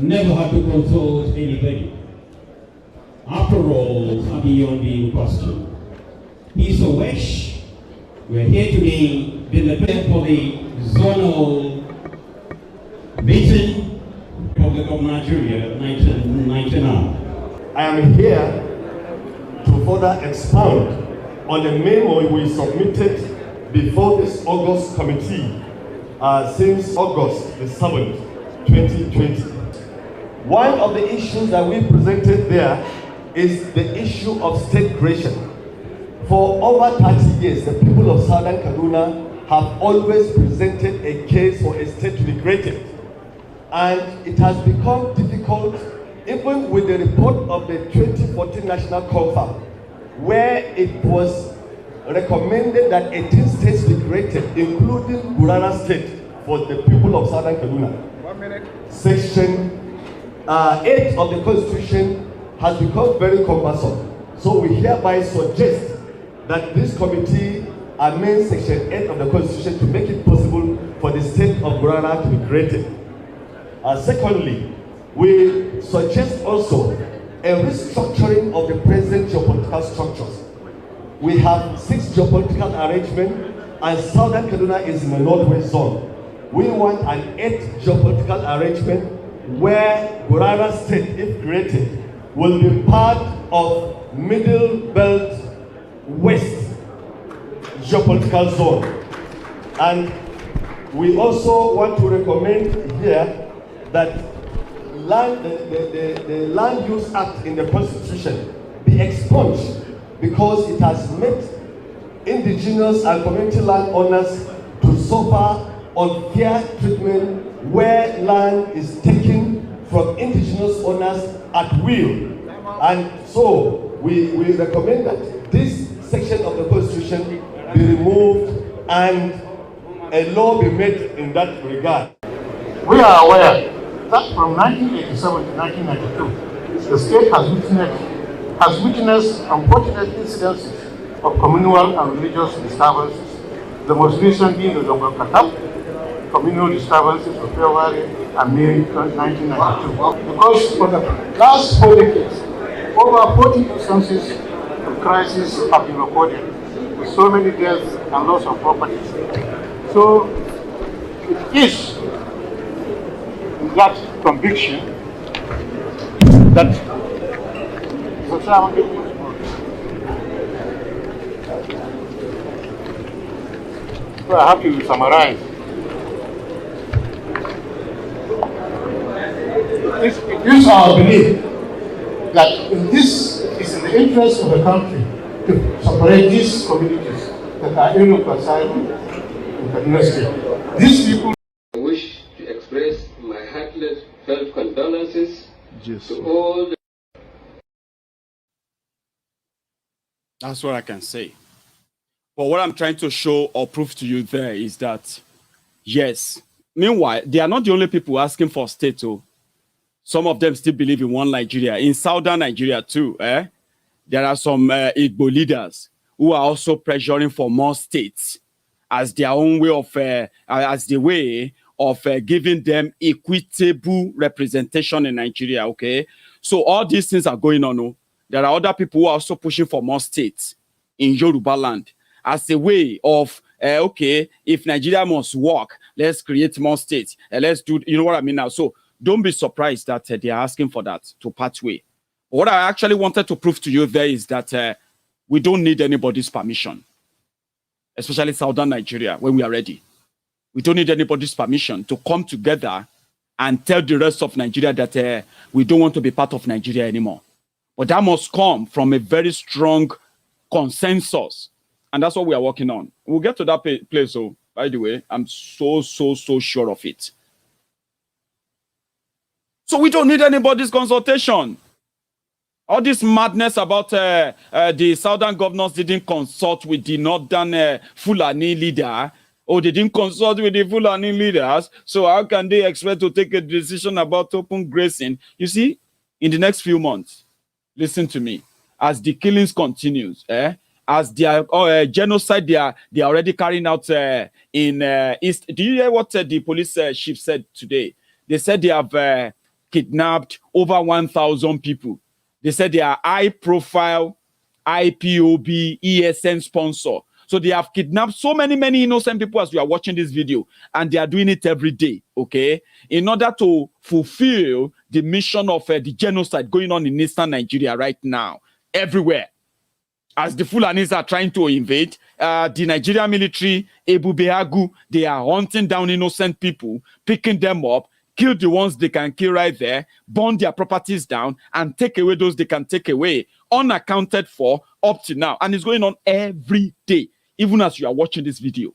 Never had to consult anybody. After all, are beyond the question. Peace or wish, we're here today deliberating for the zonal meeting, Republic of Nigeria, 1999.
I am here to further expound on the memo we submitted before this August committee since August the 7th, 2020. One of the issues that we presented there is the issue of state creation. For over 30 years, the people of Southern Kaduna have always presented a case for a state to be created. And it has become difficult, even with the report of the 2014 National Conference, where it was recommended that 18 states be created, including Gurara State, for the people of Southern Kaduna.
1 minute.
Section 8 of the Constitution has become very cumbersome. So we hereby suggest that this committee amend Section 8 of the Constitution to make it possible for the state of Gurara to be created. Secondly, we suggest also a restructuring of the present geopolitical structures. We have 6 geopolitical arrangements, and Southern Kaduna is in the northwest zone. We want an 8th geopolitical arrangement where Gurara State, if created, will be part of Middle Belt West geopolitical zone. And we also want to recommend here that the Land Use Act in the Constitution be expunged, because it has made indigenous and community landowners to suffer unfair treatment where land is taken from indigenous owners at will. And so we recommend that this section of the Constitution be removed and a law be made in that regard.
We are aware that from 1987 to 1992, the state has witnessed unfortunate incidences of communal and religious disturbances, the most recent being the Zongo Katap communal disturbances of February and May 1992. Because for the last 4 decades, over 40 instances of crisis have been recorded, with so many deaths and loss of property. So it is that conviction that so I have to summarize. It is our belief that this is in the interest of the country to separate these communities that are irreconcilable in Kaduna State. These people.
I wish to express my heartfelt condolences to all the...
That's what I can say. But what I'm trying to show or prove to you there is that, yes, meanwhile, they are not the only people asking for state. Some of them still believe in one Nigeria. In southern Nigeria too, there are some Igbo leaders who are also pressuring for more states as their own way of, giving them equitable representation in Nigeria, okay? So all these things are going on. There are other people who are also pushing for more states in Yoruba land as a way of, okay, if Nigeria must work, let's create more states. Let's do, you know what I mean now? So don't be surprised that they are asking for that to part way. What I actually wanted to prove to you there is that we don't need anybody's permission, especially southern Nigeria, when we are ready. We don't need anybody's permission to come together and tell the rest of Nigeria that we don't want to be part of Nigeria anymore. But that must come from a very strong consensus. And that's what we are working on. We'll get to that place, so by the way, I'm so sure of it. So we don't need anybody's consultation. All this madness about the southern governors didn't consult with the northern Fulani leader, or they didn't consult with the Fulani leaders, so how can they expect to take a decision about open grazing? You see, in the next few months, listen to me, as the killings continues, as their genocide they are already carrying out in East. Do you hear what the police chief said today? They said they have kidnapped over 1,000 people. They said they are high-profile IPOB ESN sponsor. So they have kidnapped so many innocent people as you are watching this video, and they are doing it every day, okay? In order to fulfill the mission of the genocide going on in eastern Nigeria right now, everywhere. As the Fulanis are trying to invade, the Nigerian military, Ebu Behagu, they are hunting down innocent people, picking them up, kill the ones they can kill right there, burn their properties down, and take away those they can take away, unaccounted for up to now. And it's going on every day, even as you are watching this video.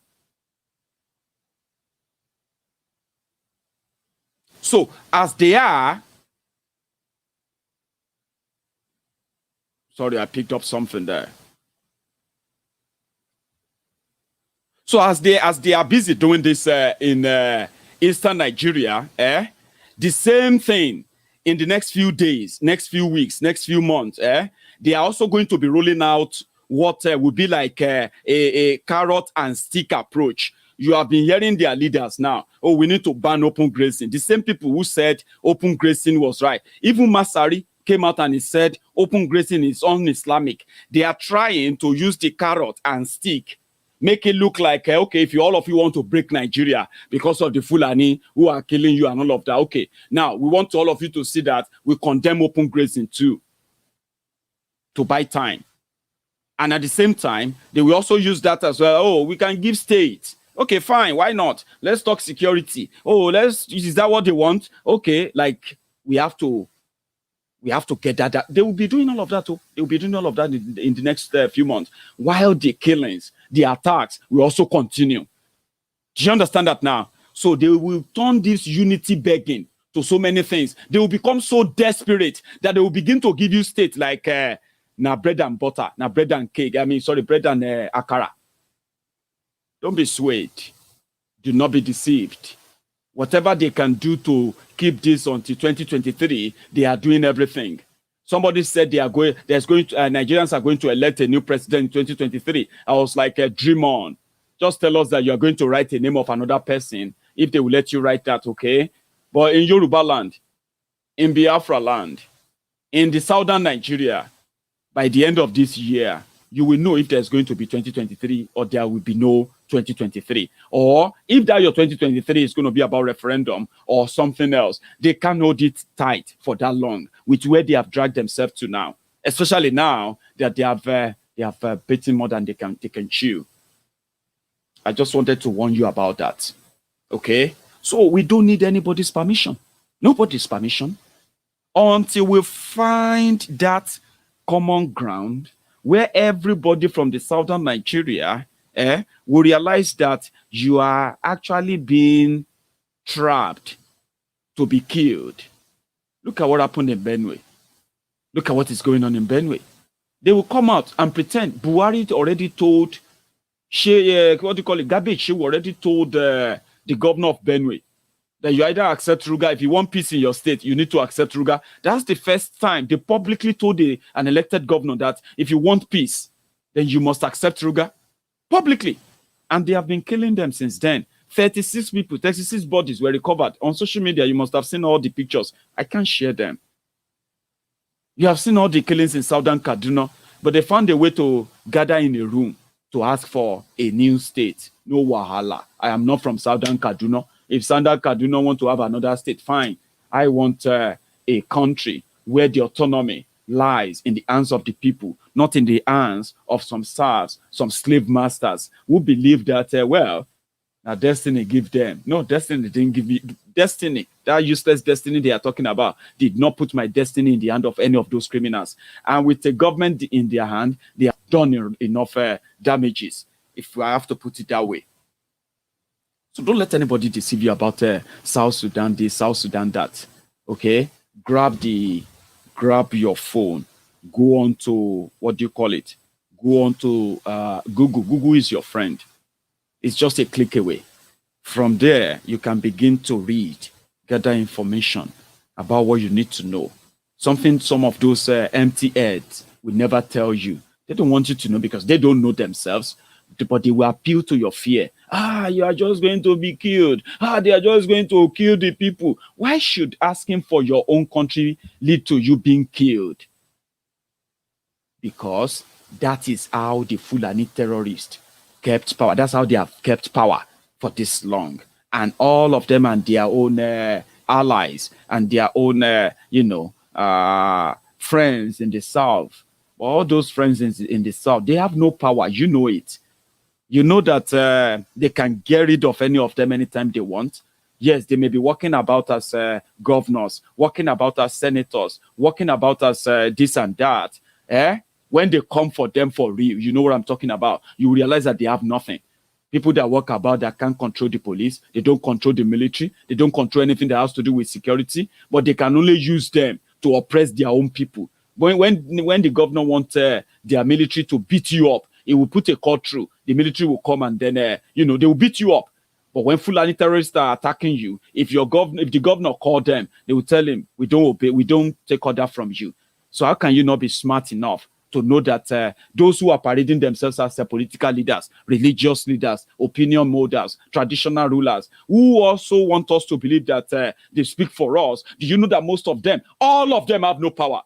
So, as they are, sorry, I picked up something there. So as they are busy doing this in eastern Nigeria, the same thing in the next few days, next few weeks, next few months, they are also going to be rolling out what will be like a carrot and stick approach. You have been hearing their leaders now. Oh, we need to ban open grazing. The same people who said open grazing was right. Even Masari came out and he said open grazing is un-Islamic. They are trying to use the carrot and stick, make it look like, okay, if all of you want to break Nigeria because of the Fulani who are killing you and all of that, okay. Now, we want all of you to see that we condemn open grazing too, to buy time. And at the same time, they will also use that as well. Oh, we can give states. Okay, fine, why not? Let's talk security. Oh, is that what they want? Okay, like, we have to get that. They will be doing all of that too. They will be doing all of that in the next few months. While the killings, the attacks will also continue. Do you understand that now? So they will turn this unity begging to so many things. They will become so desperate that they will begin to give you state like na bread and butter, na bread and cake. I mean, sorry, bread and akara. Don't be swayed. Do not be deceived. Whatever they can do to keep this until 2023, they are doing everything. Somebody said Nigerians are going to elect a new president in 2023. I was like, dream on. Just tell us that you are going to write the name of another person if they will let you write that, okay? But in Yoruba land, in Biafra land, in the southern Nigeria, by the end of this year, you will know if there's going to be 2023 or there will be no 2023. Or if that your 2023 is going to be about referendum or something else, they can't hold it tight for that long with where they have dragged themselves to now. Especially now that they have beaten more than they can chew. I just wanted to warn you about that. Okay? So we don't need anybody's permission. Nobody's permission. Until we find that common ground where everybody from the southern Nigeria will realize that you are actually being trapped to be killed. Look at what happened in Benue. Look at what is going on in Benue. They will come out and pretend. Buhari already told, Garbage already told the governor of Benue that you either accept Ruga. If you want peace in your state, you need to accept Ruga. That's the first time they publicly told an elected governor that if you want peace, then you must accept Ruga. Publicly. And they have been killing them since then. 36 people, 36 bodies were recovered. On social media, you must have seen all the pictures. I can't share them. You have seen all the killings in southern Kaduna, but they found a way to gather in a room to ask for a new state. No wahala. I am not from southern Kaduna. If southern Kaduna want to have another state, fine. I want a country where the autonomy lies in the hands of the people, not in the hands of some serfs, some slave masters who believe that, now destiny give them. No, destiny didn't give me destiny. That useless destiny they are talking about did not put my destiny in the hand of any of those criminals. And with the government in their hand, they have done enough damages, if I have to put it that way. So don't let anybody deceive you about South Sudan this, South Sudan that. Okay? Grab your phone. Go on to, what do you call it? Go on to Google. Google is your friend. It's just a click away. From there, you can begin to read, gather information about what you need to know. Something some of those empty heads will never tell you. They don't want you to know because they don't know themselves, but they will appeal to your fear. You are just going to be killed. They are just going to kill the people. Why should asking for your own country lead to you being killed? Because that is how the Fulani terrorists kept power. That's how they have kept power for this long. And all of them and their own allies and their own, friends in the South. All those friends in the South, they have no power. You know it. You know that they can get rid of any of them anytime they want. Yes, they may be walking about as governors, walking about as senators, walking about as this and that. When they come for them for real, you know what I'm talking about. You realize that they have nothing. People that walk about that can't control the police, they don't control the military, they don't control anything that has to do with security, but they can only use them to oppress their own people. When the governor wants their military to beat you up, he will put a call through. The military will come and then they will beat you up. But when Fulani terrorists are attacking you, if the governor called them, they will tell him, we don't obey, we don't take order from you. So how can you not be smart enough to know that those who are parading themselves as political leaders, religious leaders, opinion molders, traditional rulers, who also want us to believe that they speak for us, do you know that most of them, all of them have no power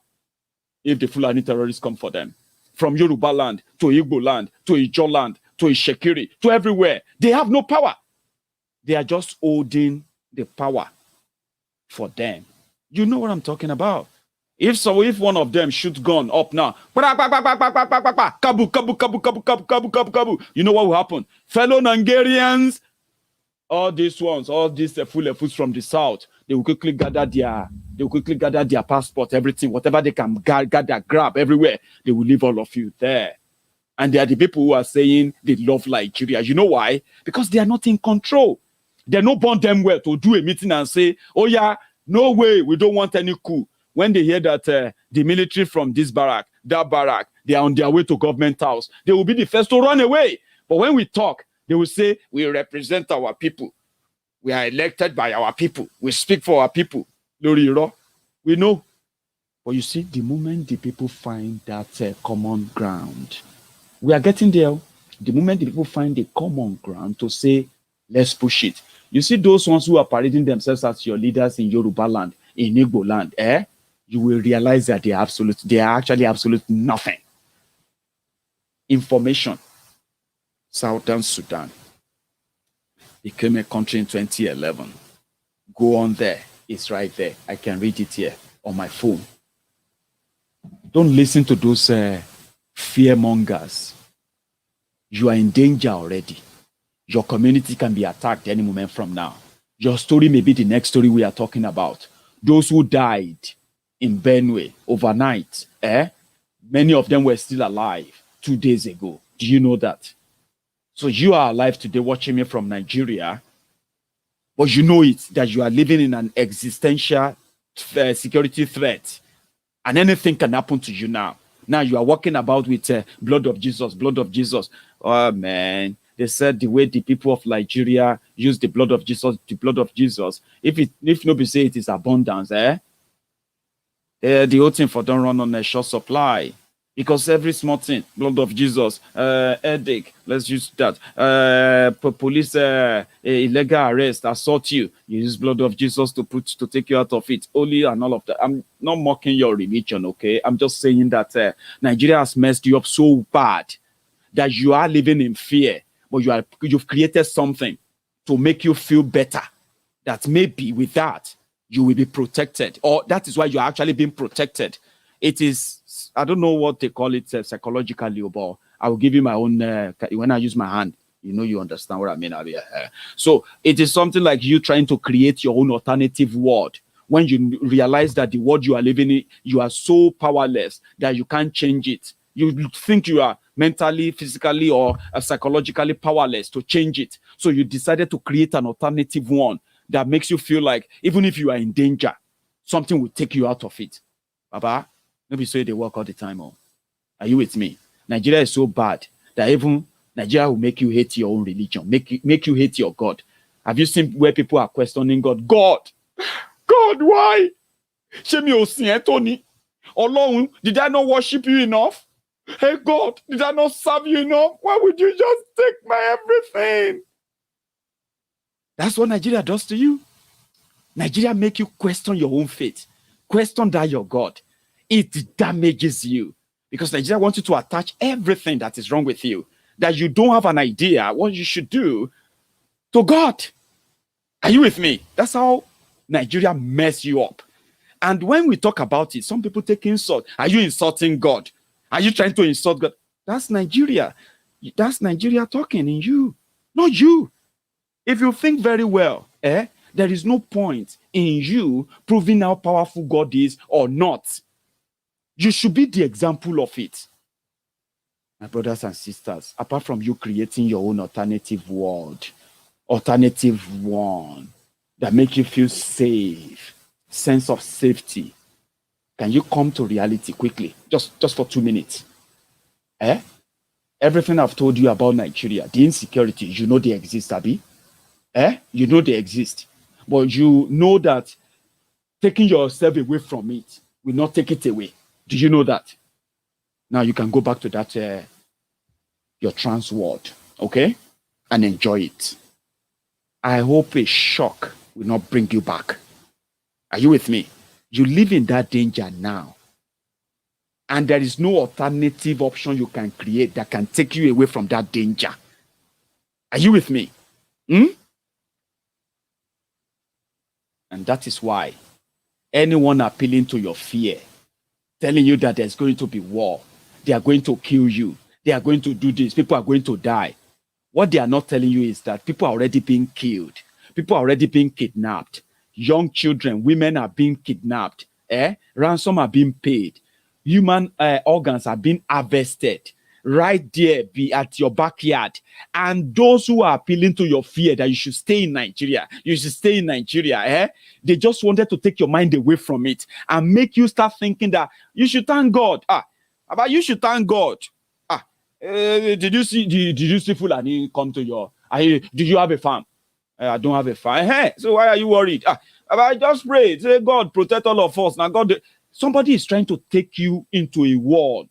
if the Fulani terrorists come for them? From Yoruba land, to Igbo land, to Ijo land, to Ishekiri, to everywhere, they have no power. They are just holding the power for them. You know what I'm talking about. If one of them shoots gun up now, kabu, kabu, kabu, kabu, kabu, kabu, kabu, kabu, you know what will happen? Fellow Nigerians, all these fools from the south, they will quickly gather their passport, everything, whatever they can gather, grab everywhere. They will leave all of you there. And they are the people who are saying they love Nigeria. You know why? Because they are not in control. They're not born them well to do a meeting and say, oh yeah, no way, we don't want any coup. When they hear that the military from this barrack, that barrack, they are on their way to government house, they will be the first to run away. But when we talk, they will say, we represent our people. We are elected by our people. We speak for our people. Loriro, we know. But you see, the moment the people find that common ground, we are getting there. The moment the people find the common ground to say, let's push it. You see those ones who are parading themselves as your leaders in Yoruba land, in Igbo land, you will realize that they are actually absolute nothing. Information. Southern Sudan became a country in 2011. Go on there. It's right there. I can read it here on my phone. Don't listen to those fearmongers. You are in danger already. Your community can be attacked any moment from now. Your story may be the next story we are talking about. Those who died in Benue overnight, many of them were still alive 2 days ago. Do you know that? So you are alive today watching me from Nigeria, but you know it, that you are living in an existential security threat. And anything can happen to you now. Now you are walking about with blood of Jesus, blood of Jesus. Oh man, they said the way the people of Nigeria use the blood of Jesus, if nobody say it is abundance, the whole thing for don't run on a short supply. Because every small thing, blood of Jesus, headache, let's use that. Police illegal arrest, assault you use blood of Jesus to take you out of it. Only and all of that. I'm not mocking your religion, okay? I'm just saying that Nigeria has messed you up so bad that you are living in fear, but you've created something to make you feel better. That maybe with that you will be protected, or that is why you are actually being protected. It is. I don't know what they call it psychologically, but I will give you my own. When I use my hand, you understand what I mean. So it is something like you trying to create your own alternative world. When you realize that the world you are living in, you are so powerless that you can't change it. You think you are mentally, physically, or psychologically powerless to change it. So you decided to create an alternative one that makes you feel like even if you are in danger, something will take you out of it. Baba. Maybe say they work all the time. Oh, are you with me? Nigeria is so bad that even Nigeria will make you hate your own religion, make you hate your God. Have you seen where people are questioning God? God, why? Tony, Alone, did I not worship you enough? Hey God, did I not serve you enough? Why would you just take my everything? That's what Nigeria does to you. Nigeria make you question your own faith, question that your God. It damages you because Nigeria wants you to attach everything that is wrong with you. that you don't have an idea what you should do, to God. Are you with me? That's how Nigeria mess you up. And when we talk about it, some people take insult. Are you insulting God? Are you trying to insult God? That's Nigeria. That's Nigeria talking in you, not you. If you think very well, there is no point in you proving how powerful God is or not. You should be the example of it. My brothers and sisters, apart from you creating your own alternative world, alternative one that make you feel safe, sense of safety, can you come to reality quickly, just for 2 minutes? Everything I've told you about Nigeria, the insecurity, you know they exist, Abi. You know they exist, but you know that taking yourself away from it will not take it away. Do you know that? Now you can go back to that your trans world, okay, and enjoy it. I hope a shock will not bring you back. Are you with me? You live in that danger now, and there is no alternative option you can create that can take you away from that danger. Are you with me? And that is why anyone appealing to your fear, telling you that there's going to be war, they are going to kill you, they are going to do this, people are going to die. What they are not telling you is that people are already being killed. People are already being kidnapped. Young children, women are being kidnapped. Ransom are being paid. Human organs are being harvested. Right there, be at your backyard. And those who are appealing to your fear that you should stay in Nigeria, they just wanted to take your mind away from it and make you start thinking that you should thank God. About you should thank God. Did you see Fulani come to your? Did you have a farm? I don't have a farm. So why are you worried? I just pray. Say God protect all of us. Now God, somebody is trying to take you into a world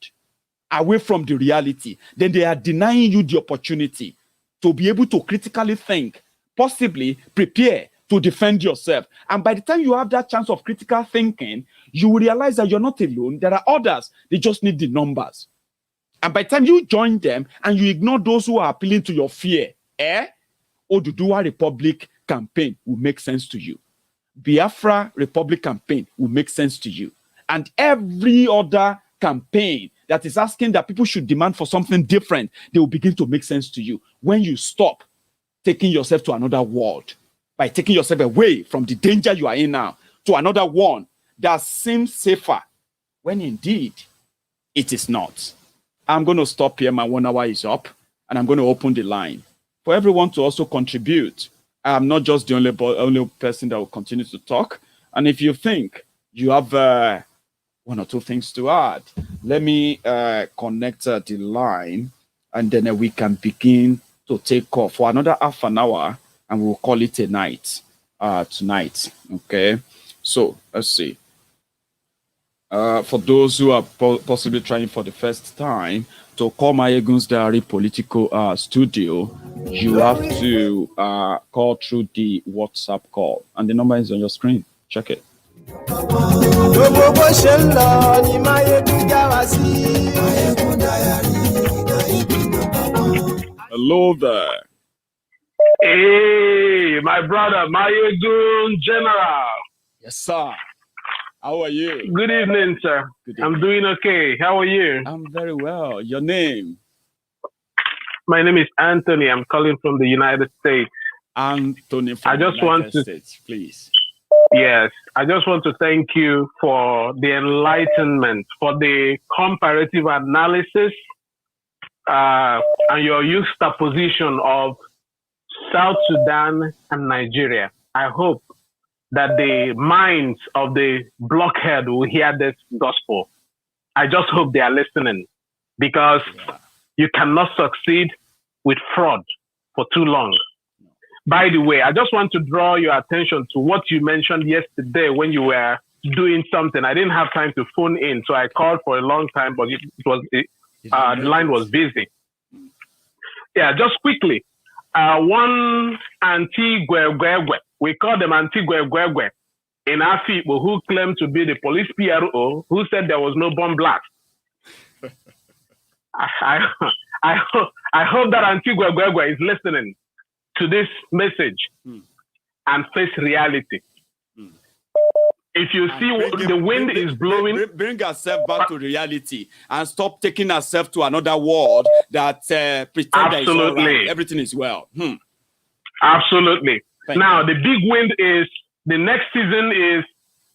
away from the reality. Then they are denying you the opportunity to be able to critically think, possibly prepare to defend yourself. And by the time you have that chance of critical thinking, you will realize that you're not alone. There are others. They just need the numbers. And by the time you join them and you ignore those who are appealing to your fear, Oduduwa Republic campaign will make sense to you. Biafra Republic campaign will make sense to you. And every other campaign that is asking that people should demand for something different, they will begin to make sense to you when you stop taking yourself to another world, by taking yourself away from the danger you are in now to another one that seems safer, when indeed it is not. I'm going to stop here. My 1 hour is up, and I'm going to open the line for everyone to also contribute. I'm not just the only person that will continue to talk. And if you think you have 1 or 2 things to add, let me connect the line, and then we can begin to take off for another half an hour, and we'll call it a night tonight. Okay, so let's see. For those who are possibly trying for the first time to call Maiyegun's Diary Political Studio, you have to call through the WhatsApp call, and the number is on your screen. Check it. Hello there.
Hey, my brother, Maiyegun General.
Yes, sir. How are you?
Good evening, sir. Good evening. I'm doing okay. How are you?
I'm very well. Your name?
My name is Anthony. I'm calling from the United States.
Anthony from the United States, please.
Yes, I just want to thank you for the enlightenment, for the comparative analysis, and your juxtaposition of South Sudan and Nigeria. I hope that the minds of the blockhead will hear this gospel. I just hope they are listening, because you cannot succeed with fraud for too long. By the way, I just want to draw your attention to what you mentioned yesterday when you were doing something. I didn't have time to phone in, so I called for a long time, but the line was busy. Yeah, just quickly. One Auntie Gwegwegwe, we call them Auntie Gwegwegwe, in Afibo, who claimed to be the police PRO, who said there was no bomb blast. I I hope that Antigua Guegua is listening to this message and face reality. If you see the wind is blowing,
bring ourselves back to reality and stop taking ourselves to another world that pretend that it's all right. Everything is well.
Absolutely.
Now,
the big wind is the next season is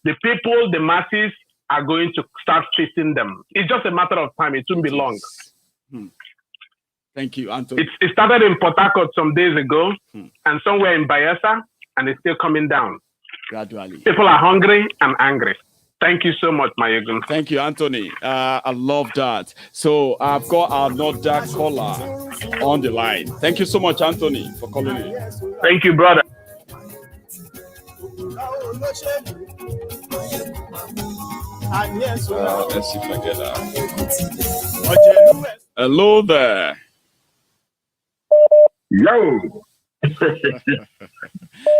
the people, the masses are going to start facing them. It's just a matter of time. It won't be long.
Thank you, Anthony.
It started in Port Harcourt some days ago and somewhere in Bayelsa, and it's still coming down.
Gradually.
People are hungry and angry. Thank you so much, Maiyegun.
Thank you, Anthony. I love that. So I've got another caller on the line. Thank you so much, Anthony, for calling in.
Thank you, brother.
Let's see if I get that. Hello there.
Yo.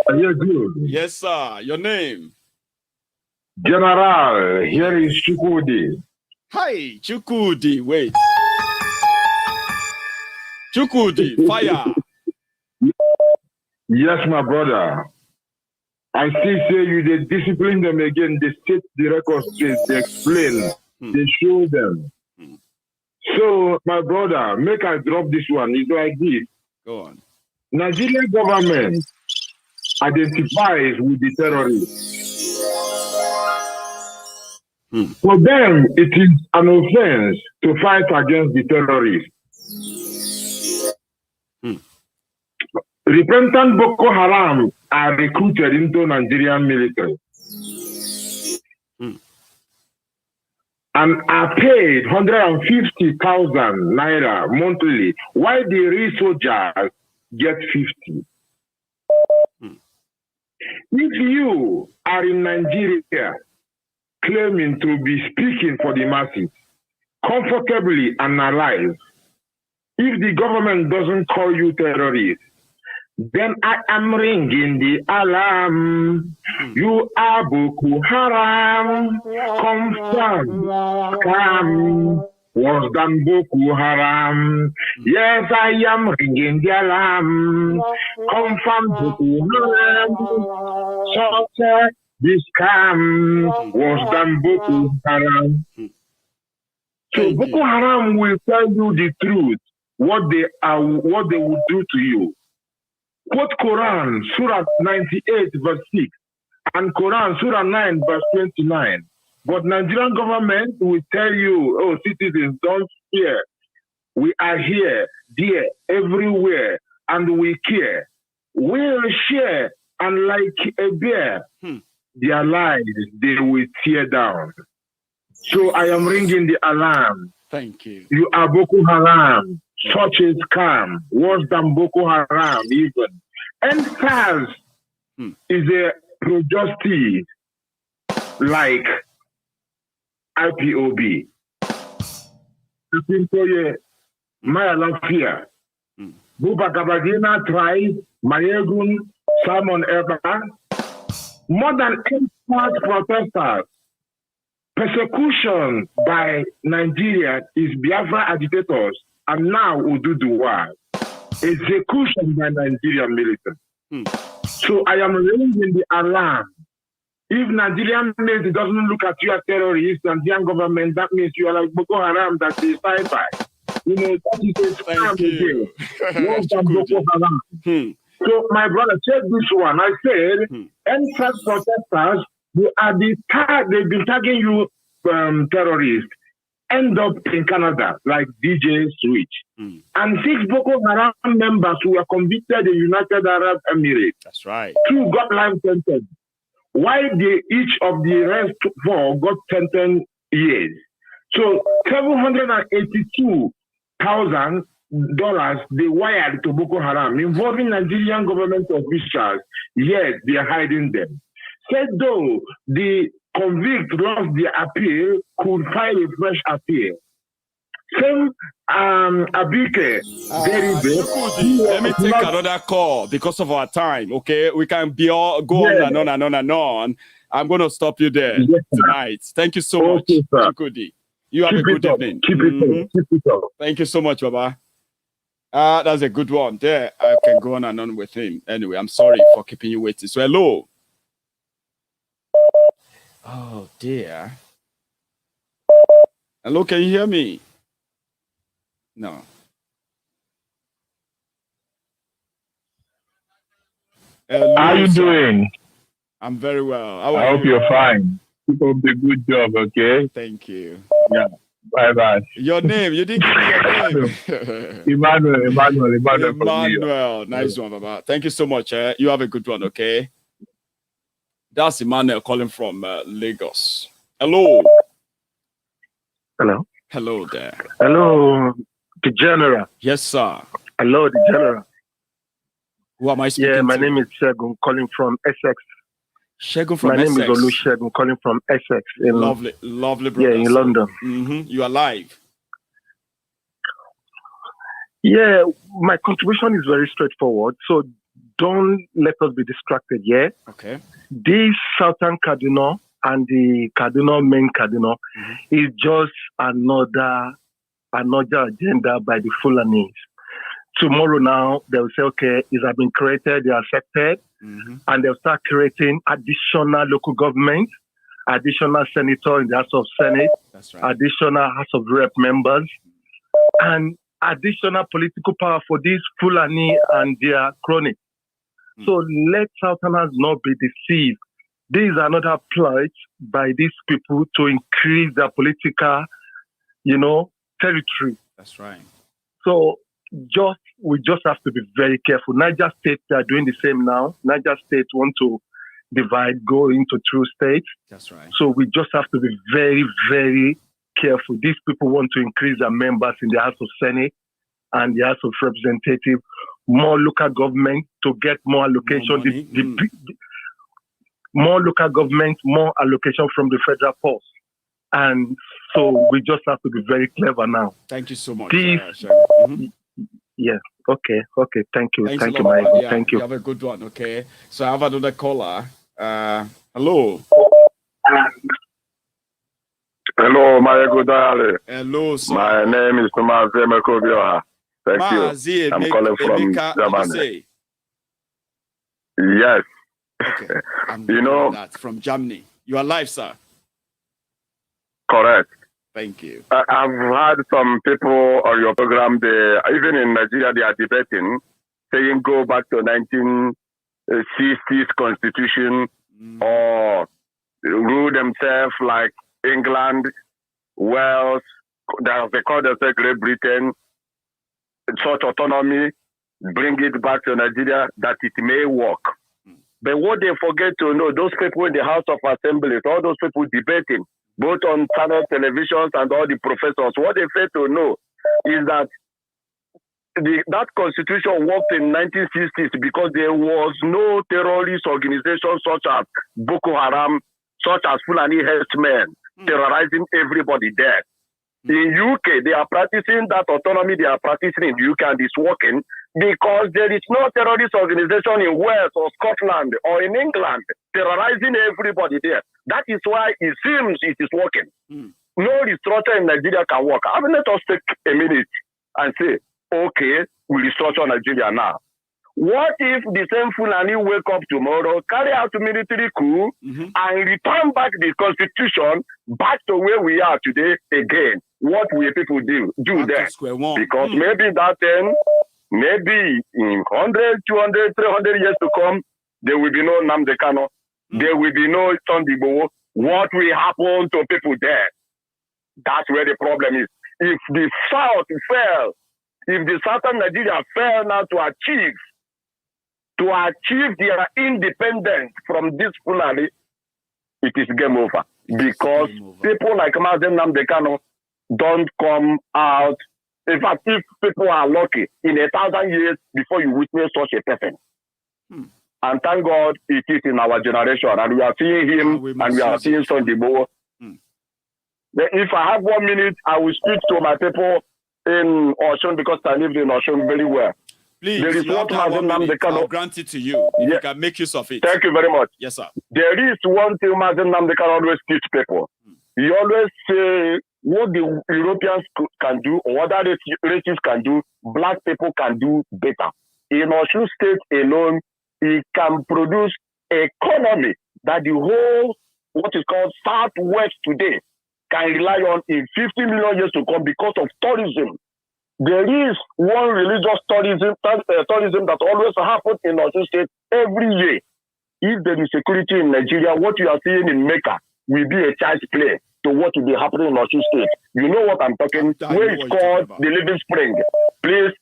Are you good?
Yes, sir. Your name?
General, here is Chukudi.
Hi, Chukudi. Wait. Chukudi, fire.
Yes, my brother. I still say you they discipline them again. They set the record straight. They explain. They show them. So, my brother, make I drop this one. It's like this.
Go on.
Nigerian government identifies with the terrorists. For them, it is an offense to fight against the terrorists. Repentant Boko Haram are recruited into Nigerian military and are paid 150,000 naira monthly, while the real soldiers get 50. If you are in Nigeria claiming to be speaking for the masses, comfortably and alive, if the government doesn't call you terrorists, then I am ringing the alarm. You are Boko Haram. Confirm. Scam. Worse than Boko Haram. Yes, I am ringing the alarm. Confirm Boko Haram. Such this scam. Worse than Boko Haram. So Boko Haram will tell you the truth, what they will do to you. Quote Quran, Surah 98, verse 6, and Quran, Surah 9, verse 29. But Nigerian government will tell you, oh, citizens, don't fear. We are here, there, everywhere, and we care. We'll share, and like a bear, their lives, they will tear down. So I am ringing the alarm.
Thank you.
You are Boko Haram. Such a scam, worse than Boko Haram even. And SARS is a pro-justice like IPOB. Maya Lafia, Bubakabagina tribe, Maiyegun, Simon Eba, more than 8 protesters. Persecution by Nigeria is Biafra agitators. And now Ududuwa, execution by Nigerian military. So I am raising the alarm. If Nigerian military doesn't look at you as terrorists and Nigerian government, that means you are like Boko Haram that is sci-fi. You know, that is a scam again. Worse than Boko Haram. So my brother, check this one. I said, NSAS protesters, they've been tagging you terrorists. End up in Canada, like DJ Switch. And 6 Boko Haram members who were convicted in United Arab Emirates.
That's right.
2 got life sentence. Why each of the rest 4 got 10 years? So $782,000 they wired to Boko Haram, involving Nigerian government officials. Yes, they are hiding them. Said though the convict lost their appeal, could file a fresh appeal. Same Abike,
let me take another call because of our time. Okay, we can go on and on and on and on. I'm going to stop you there tonight. Thank you so much, Chukudi. You have a good evening.
Keep it up.
Thank you so much, Baba. That's a good one. There, I can go on and on with him. Anyway, I'm sorry for keeping you waiting. So, hello. Oh, dear. Hello, can you hear me? No. Hello,
How are you
sir.
doing?
I'm very well. How are
I hope
you?
you're fine. Keep up the good job, okay?
Thank you.
Yeah. Bye-bye.
Your name? You didn't give me your name.
Emmanuel from New York.
Emmanuel. Nice one, Baba. Thank you so much. You have a good one, okay? That's Emmanuel calling from Lagos. Hello.
Hello.
Hello there.
Hello, the General.
Yes, sir.
Hello, the General.
Who am I speaking to?
Yeah, my name is Shegun, calling from Essex.
Shegun from
my
Essex.
My name is Olusegun, calling from Essex.
Lovely brother.
Yeah, in London.
You are live.
Yeah, my contribution is very straightforward. So don't let us be distracted, yeah?
Okay.
This Southern Kaduna and the Kaduna, main Kaduna, is just another agenda by the Fulanis. Tomorrow now, they'll say, okay, it has been created, they are accepted, and they'll start creating additional local government, additional senator in the House of Senate, additional House of Rep members, and additional political power for these Fulani and their cronies. So let Southerners not be deceived. This is another ploy by these people to increase their political, territory.
That's right.
So we just have to be very careful. Niger State, they are doing the same now. Niger State want to divide, go into two states.
That's right.
So we just have to be very, very careful. These people want to increase their members in the House of Senate and the House of Representatives, more local government to get more allocation. More local government, more allocation from the federal pulse. And so we just have to be very clever now.
Thank you so much.
Yeah. Okay. Thank you.
Thank you,
Maiyegun.
yeah,
Thank you.
You have a good one. Okay. So I have another caller. Hello.
Hello, Maiyegun General.
Hello, sir.
My name is Omar Al Bashir. Thank you. I'm calling from Germany. Yes.
Okay. I'm that from Germany. You are live, sir.
Correct.
Thank you.
I've had some people on your program, even in Nigeria, they are debating, saying go back to 1960s constitution or rule themselves like England, Wales, they call themselves Great Britain, such autonomy, bring it back to Nigeria, that it may work. But what they forget to know, those people in the House of Assembly, all those people debating, both on channel televisions and all the professors, what they fail to know is that that constitution worked in 1960s because there was no terrorist organization such as Boko Haram, such as Fulani herdsmen, terrorizing everybody there. In UK, they are practicing that autonomy they are practicing in UK, and it's working because there is no terrorist organization in Wales or Scotland or in England terrorizing everybody there. That is why it seems it is working. No restructure in Nigeria can work. I mean, let us take a minute and say, okay, we restructure Nigeria now. What if the same Fulani wake up tomorrow, carry out a military coup, and return back the constitution back to where we are today again? What will people do then? Because maybe that then, maybe in 100, 200, 300 years to come, there will be no Nnamdi Kanu. There will be no Sunday Igboho. What will happen to people there? That's where the problem is. If the South fell, if the Southern Nigeria fail now to achieve their independence from this Fulani, it is game over. Because people like Mazen Nnamdi Kanu don't come out. In fact, if people are lucky, in 1,000 years before you witness such a person. And thank God it is in our generation, and we are seeing him, and we are seeing Sunday Igboho. If I have 1 minute, I will speak to my people in Osun because I live in Osun very well.
Please,
there is
what I'll grant it to you. If you can make use of it.
Thank you very much.
Yes, sir.
There is one thing Mazen Nnamdi Kanu always teach people. He always say
what the Europeans can do or other races can do, black people can do better. In Osun State alone, it can produce economy that the whole, what is called Southwest today, can rely on in 50 million years to come because of tourism. There is one religious tourism that always happens in Osun State every year. If there is security in Nigeria, what you are seeing in Mecca will be a child's play to what will be happening in Osun State. You know what I'm talking? Where it's called the Living Spring. Please,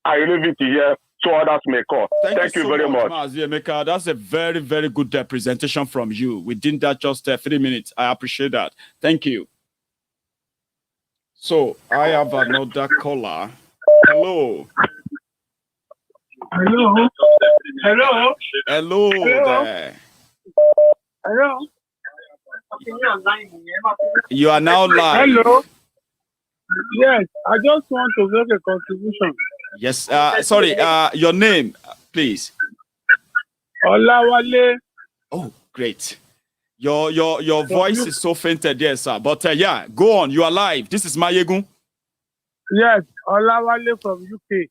I leave it here so others may call. Thank you very much.
Mecca. That's a very, very good presentation from you. We did that just 3 minutes. I appreciate that. Thank you. So I have another caller. Hello.
Hello. Hello.
Hello there.
Hello.
You are now live.
Hello. Yes, I just want to make a contribution.
Yes. Sorry. Your name, please.
Olawale.
Oh, great. Your voice is so fainted, yes, sir. But yeah, go on. You are live. This is Maiyegun.
Yes, Olawale from UK.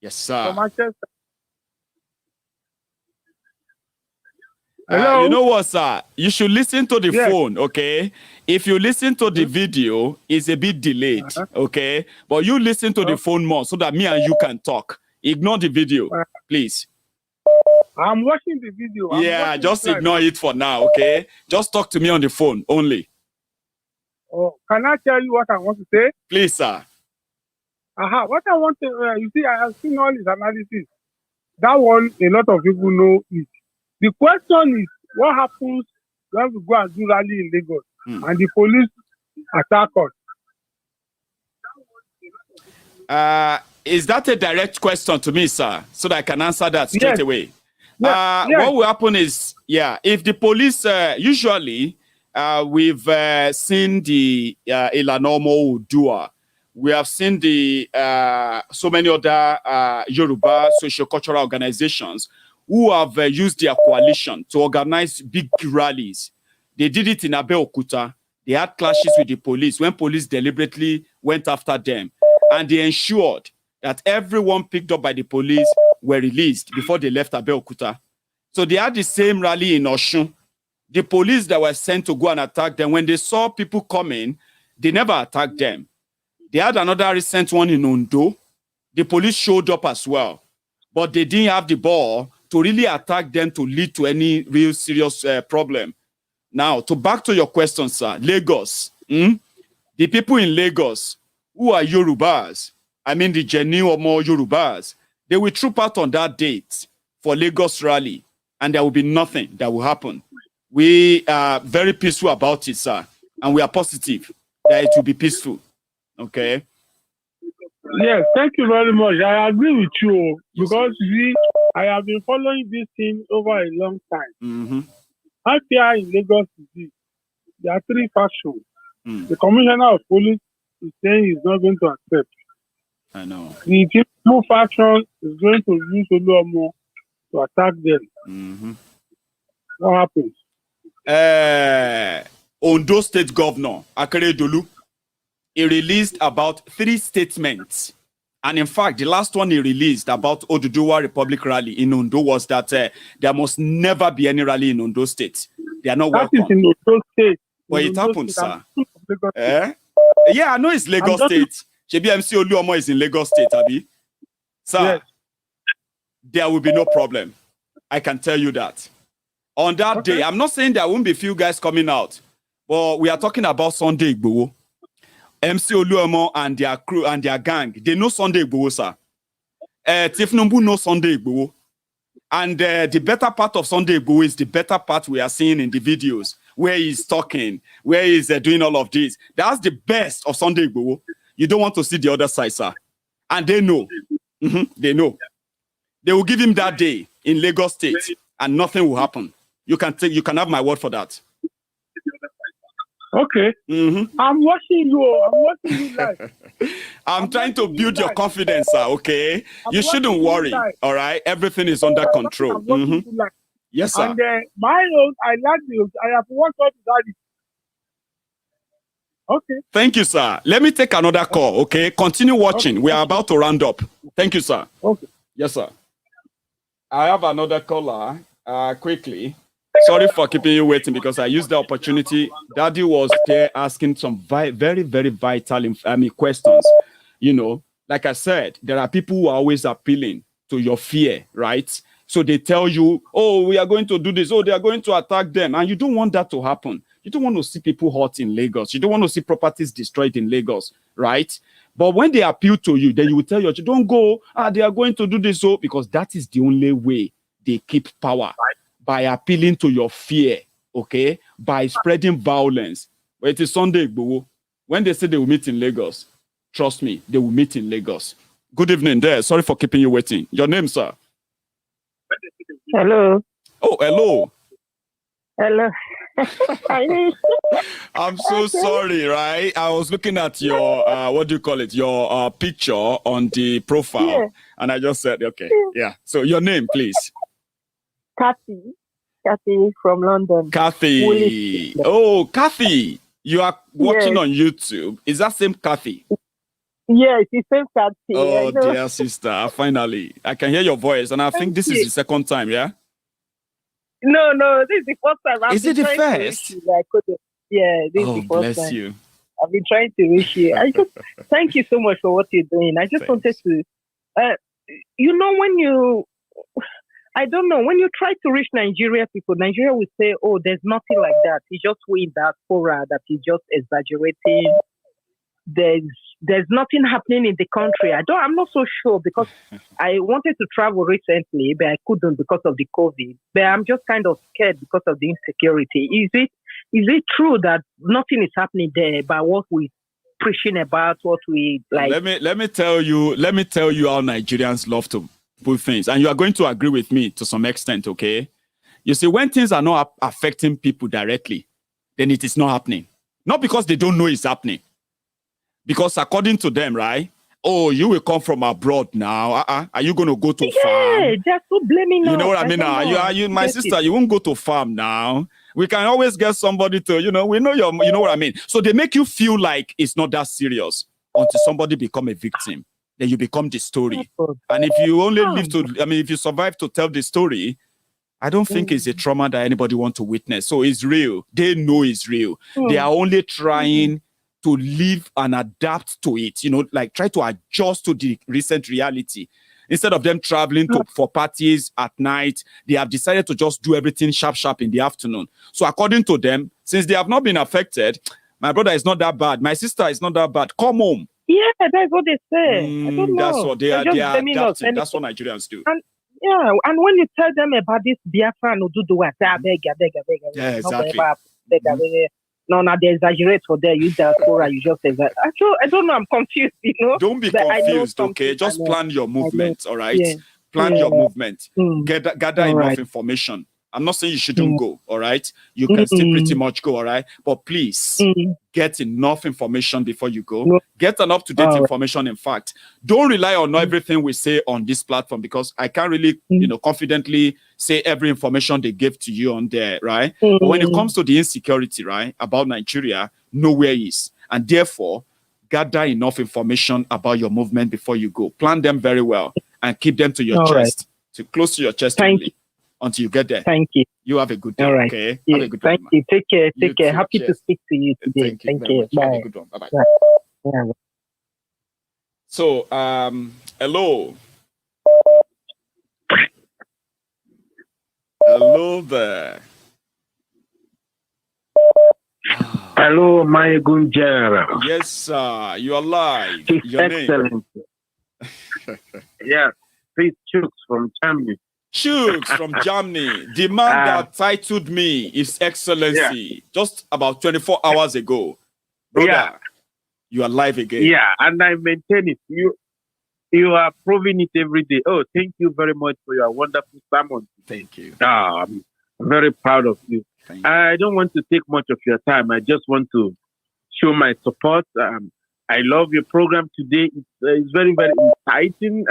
Yes, sir.
From Manchester. Hello?
You know what, sir? You should listen to the phone, okay? If you listen to the video, it's a bit delayed, okay? But you listen to the phone more so that me and you can talk. Ignore the video, please.
I'm watching the video.
Just ignore it for now, okay? Just talk to me on the phone only.
Oh, can I tell you what I want to say?
Please, sir.
What I want to, you see, I have seen all his analysis. That one, a lot of people know it. The question is, what happens when we go and do rally in Lagos and the police attack
us? Is that a direct question to me, sir? So that I can answer that straight away. What will happen is, if the police, usually, we've seen the Ilanomo Udua. We have seen the so many other Yoruba socio-cultural organizations who have used their coalition to organize big rallies. They did it in Abeokuta. They had clashes with the police when police deliberately went after them. And they ensured that everyone picked up by the police were released before they left Abeokuta. So they had the same rally in Osun. The police that were sent to go and attack them, when they saw people coming, they never attacked them. They had another recent one in Ondo. The police showed up as well. But they didn't have the ball to really attack them to lead to any real serious problem. Now, back to your question, sir. Lagos. The people in Lagos who are Yorubas, I mean the genuine or more Yorubas, they will troop out on that date for Lagos rally, and there will be nothing that will happen. We are very peaceful about it, sir, and we are positive that it will be peaceful. Okay?
Yes, thank you very much. I agree with you because I have been following this thing over a long time. Out here in Lagos City, there are 3 factions. The commissioner of police is saying he's not going to accept.
I know.
The Tinubu faction is going to use Oluomo to attack them. What happens?
Ondo State Governor Akeredolu, he released about 3 statements. And in fact, the last one he released about Oduduwa Republic rally in Ondo was that there must never be any rally in Ondo State. They are not welcome.
That is in Ondo State.
But it happens, sir. Yeah, I know it's Lagos State. MC Oluomo is in Lagos State, Abi. Sir, there will be no problem. I can tell you that. On that day, I'm not saying there won't be few guys coming out, but we are talking about Sunday Igboho. MC Oluomo and their crew and their gang, they know Sunday Igboho, sir. Tifnumbu knows Sunday Igboho. And the better part of Sunday Igboho is the better part we are seeing in the videos, where he's talking, where he's doing all of this. That's the best of Sunday Igboho. You don't want to see the other side, sir. And they know. They know. They will give him that day in Lagos State, and nothing will happen. You can have my word for that.
Okay. I'm watching you live.
I'm trying to build your confidence, sir, okay? You shouldn't worry, all right? Everything is under control. Yes, sir.
And my own, I have watched all that. Okay.
Thank you, sir. Let me take another call, okay? Continue watching.
Okay.
We are about to round up. Thank you, sir.
Okay.
Yes, sir. I have another caller. Quickly. Sorry for keeping you waiting because I used the opportunity. Daddy was there asking some very, very vital questions. You know, like I said, there are people who are always appealing to your fear, right? So they tell you, oh, we are going to do this. Oh, they are going to attack them. And you don't want that to happen. You don't want to see people hurt in Lagos. You don't want to see properties destroyed in Lagos, right? But when they appeal to you, then you will tell your children, don't go. They are going to do this. So, because that is the only way they keep power, by appealing to your fear, okay? By spreading violence. But it is Sunday, Igboho. When they say they will meet in Lagos, trust me, they will meet in Lagos. Good evening there. Sorry for keeping you waiting. Your name, sir?
Hello.
Oh, hello.
Hello.
I'm so sorry, right? I was looking at your, what do you call it? Your picture on the profile.
Yeah.
And I just said, okay, yeah. So your name, please.
Kathy from London.
Kathy. Oh, Kathy. You are watching on YouTube. Is that same Kathy?
Yes, it's same Kathy.
Oh, dear sister. Finally. I can hear your voice. And I think this is the second time, yeah?
No, this is the first time.
Is it the first?
Yeah, this is the first
bless
time.
You.
I've been trying to reach you. I just thank you so much for what you're doing. I just wanted to, when you try to reach Nigeria people, Nigeria will say, oh, there's nothing like that. It's just we in diaspora that is just exaggerating. There's nothing happening in the country. I'm not so sure because I wanted to travel recently, but I couldn't because of the COVID. But I'm just kind of scared because of the insecurity. Is it true that nothing is happening there by what we preaching about, what we like?
Let me tell you how Nigerians love to put things, and you are going to agree with me to some extent, okay? You see, when things are not affecting people directly, then it is not happening. Not because they don't know it's happening. Because according to them, right? Oh, you will come from abroad now. Are you going to go to farm?
Yeah, just so blaming us.
You know what I mean? Are you my sister? You won't go to farm now. We can always get somebody to, we know you know what I mean? So they make you feel like it's not that serious until somebody become a victim. Then you become the story. And if you only live to, if you survive to tell the story, I don't think it's a trauma that anybody wants to witness. So it's real. They know it's real. They are only trying to live and adapt to it, like try to adjust to the recent reality. Instead of them traveling for parties at night, they have decided to just do everything sharp in the afternoon. So according to them, since they have not been affected, my brother is not that bad. My sister is not that bad. Come home.
Yeah, that's what they say. I don't know.
That's what they are adapting. That's what Nigerians do.
And when you tell them about this Biafra and Oduduwa, I beg.
Yeah, exactly.
No, they exaggerate for their use diaspora. You just exaggerate. I don't know. I'm confused.
Don't be confused, okay? Just plan your movement, all right? Yeah. Plan your movement. Gather enough information. I'm not saying you shouldn't go, all right? You can still pretty much go, all right? But please, get enough information before you go. Get an up-to-date information, in fact. Don't rely on everything we say on this platform because I can't really, confidently say every information they give to you on there, right? But when it comes to the insecurity, right, about Nigeria, nowhere is. And therefore, gather enough information about your movement before you go. Plan them very well and keep them to your chest, close to your chest only, until you get there.
Thank you.
You have a good day, okay?
Yeah.
Have a good day.
Thank you. Take care. Happy to speak to you today.
Thank you.
Bye.
Have a good one. Bye-bye.
Yeah.
So, hello. Hello there.
Hello, Maiyegun General.
Yes, sir. You are live.
Your excellent. Yeah, Pete Chooks from Germany.
Chooks from Germany. The man that titled me His Excellency just about 24 hours ago. Brother, you are live again.
Yeah, and I maintain it. You are proving it every day. Oh, thank you very much for your wonderful sermon.
Thank you.
I'm very proud of you. I don't want to take much of your time. I just want to show my support. I love your program today. It's very, very exciting.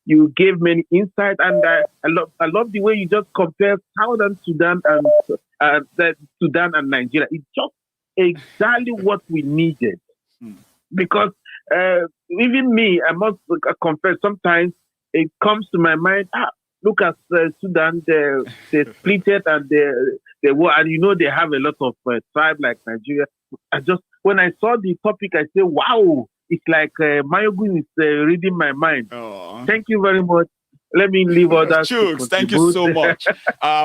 You gave many insights, and I love the way you just compare Southern Sudan and Sudan and Nigeria. It's just exactly what we needed. Because even me, I must confess, sometimes it comes to my mind, look at Sudan, they split it and they were, and you know they have a lot of tribe like Nigeria. When I saw the topic, I said, wow, it's like Maiyegun is reading my mind. Thank you very much. Let me leave others.
Chooks, thank you so much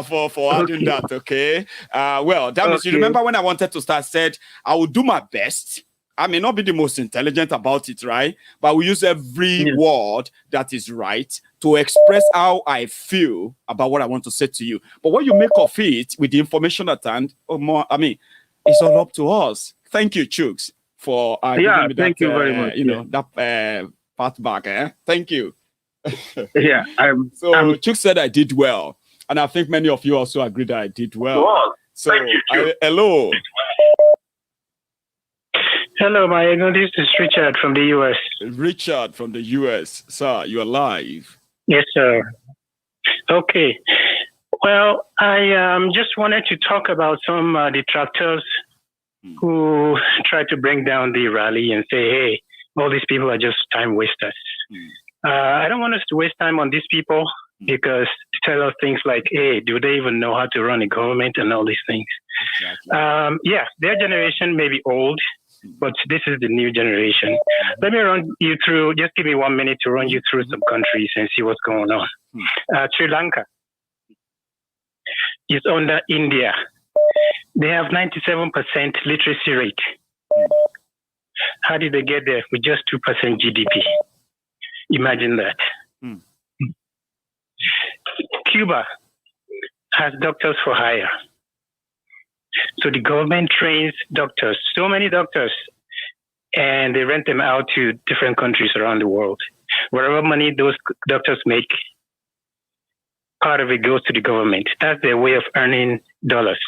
for adding that. Okay. Well, that means you remember when I wanted to start, said I will do my best. I may not be the most intelligent about it, right? But I will use every word that is right to express how I feel about what I want to say to you. But what you make of it with the information at hand, it's all up to us. Thank you, Chooks, for giving me
thank
that,
you very much.
That part back. Thank you.
Yeah.
So Chooks said I did well, and I think many of you also agree that I did well. So hello.
Hello, Maiyegun. This is Richard from the U.S.
Richard from the U.S. Sir, you're live.
Yes, sir. Okay. Well, I just wanted to talk about some detractors who try to bring down the rally and say, hey, all these people are just time wasters. I don't want us to waste time on these people because to tell us things like, hey, do they even know how to run a government and all these things? Exactly. Their generation may be old, but this is the new generation. Let me run you through, just give me 1 minute to run you through some countries and see what's going on. Sri Lanka is under India. They have 97% literacy rate. How did they get there? With just 2% GDP. Imagine that. Cuba has doctors for hire. So the government trains doctors, so many doctors, and they rent them out to different countries around the world. Whatever money those doctors make, part of it goes to the government. That's their way of earning dollars.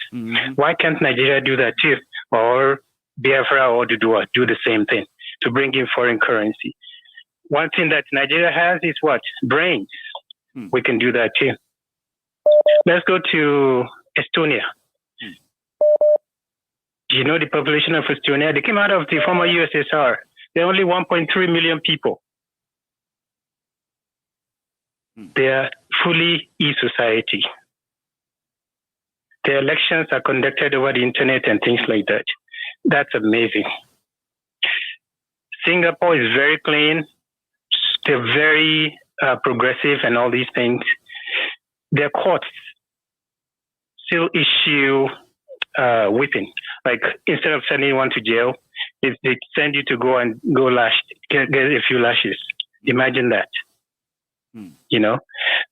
Why can't Nigeria do that too? Or Biafra or Dudua do the same thing to bring in foreign currency? One thing that Nigeria has is what? Brains. We can do that too. Let's go to Estonia. Do you know the population of Estonia? They came out of the former USSR. They're only 1.3 million people. They are fully e-society. Their elections are conducted over the internet and things like that. That's amazing. Singapore is very clean. They're very progressive and all these things. Their courts still issue whipping. Like instead of sending one to jail, they send you to go lashed, get a few lashes. Imagine that. You know,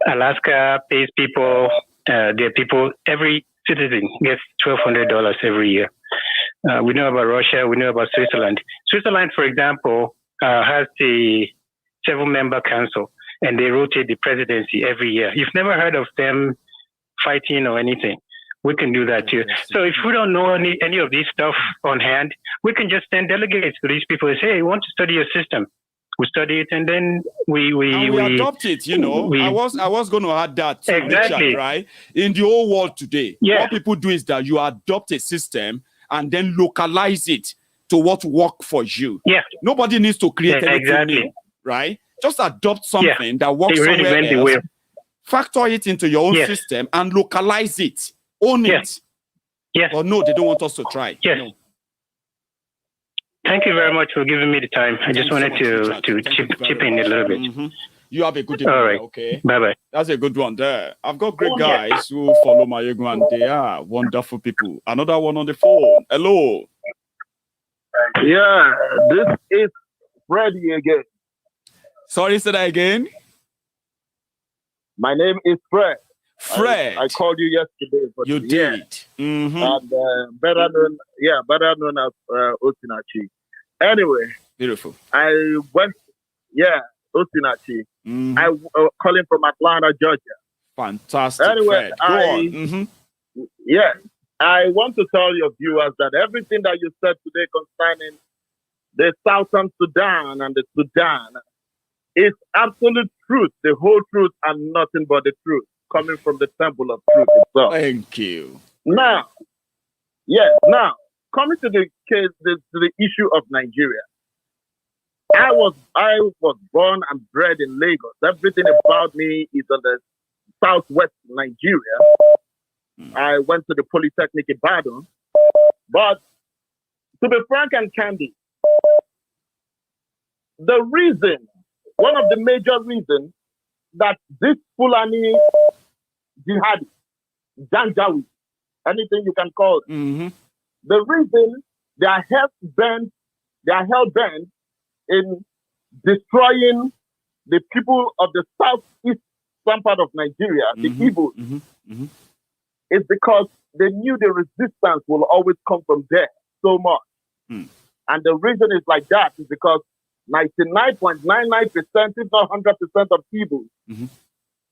Alaska pays people, every citizen gets $1,200 every year. We know about Russia, we know about Switzerland. Switzerland, for example, has a 7-member council, and they rotate the presidency every year. You've never heard of them fighting or anything. We can do that too. So if we don't know any of these stuff on hand, we can just send delegates to these people and say, hey, we want to study your system. We study it and then we
adopt it, you know. I was going to add that too,
exactly.
Richard, right? In the whole world today, what people do is that you adopt a system and then localize it to what works for you. Nobody needs to create anything new, right? Just adopt something that works somewhere else, factor it into your own system and localize it. Own it. Or no, they don't want us to try. No.
Thank you very much for giving me the time. I just wanted to chip in a little bit.
You have a good evening.
All right.
Okay.
Bye-bye.
That's a good one there. I've got great guys who follow Maiyegun and they are wonderful people. Another one on the phone. Hello.
Yeah, this is Freddy again.
Sorry, say that again.
My name is Fred.
Fred.
I called you yesterday. But
you did.
And better known as Osinachi. Anyway.
Beautiful.
I went, Osinachi. I calling from Atlanta, Georgia.
Fantastic.
Anyway,
Fred.
I want to tell your viewers that everything that you said today concerning the Southern Sudan and the Sudan is absolute truth, the whole truth and nothing but the truth, coming from the temple of truth itself.
Thank you.
Now, coming to the case, to the issue of Nigeria, I was born and bred in Lagos. Everything about me is on the southwest Nigeria. I went to the Polytechnic in Ibadan. But to be frank and candid, the reason, one of the major reasons that this Fulani jihadi, Janjaweed, anything you can call it, the reason they are hell-bent in destroying the people of the southeast some part of Nigeria, the Igbos, is because they knew the resistance will always come from there so much. And the reason is like that is because 99.99%, if not 100% of Igbos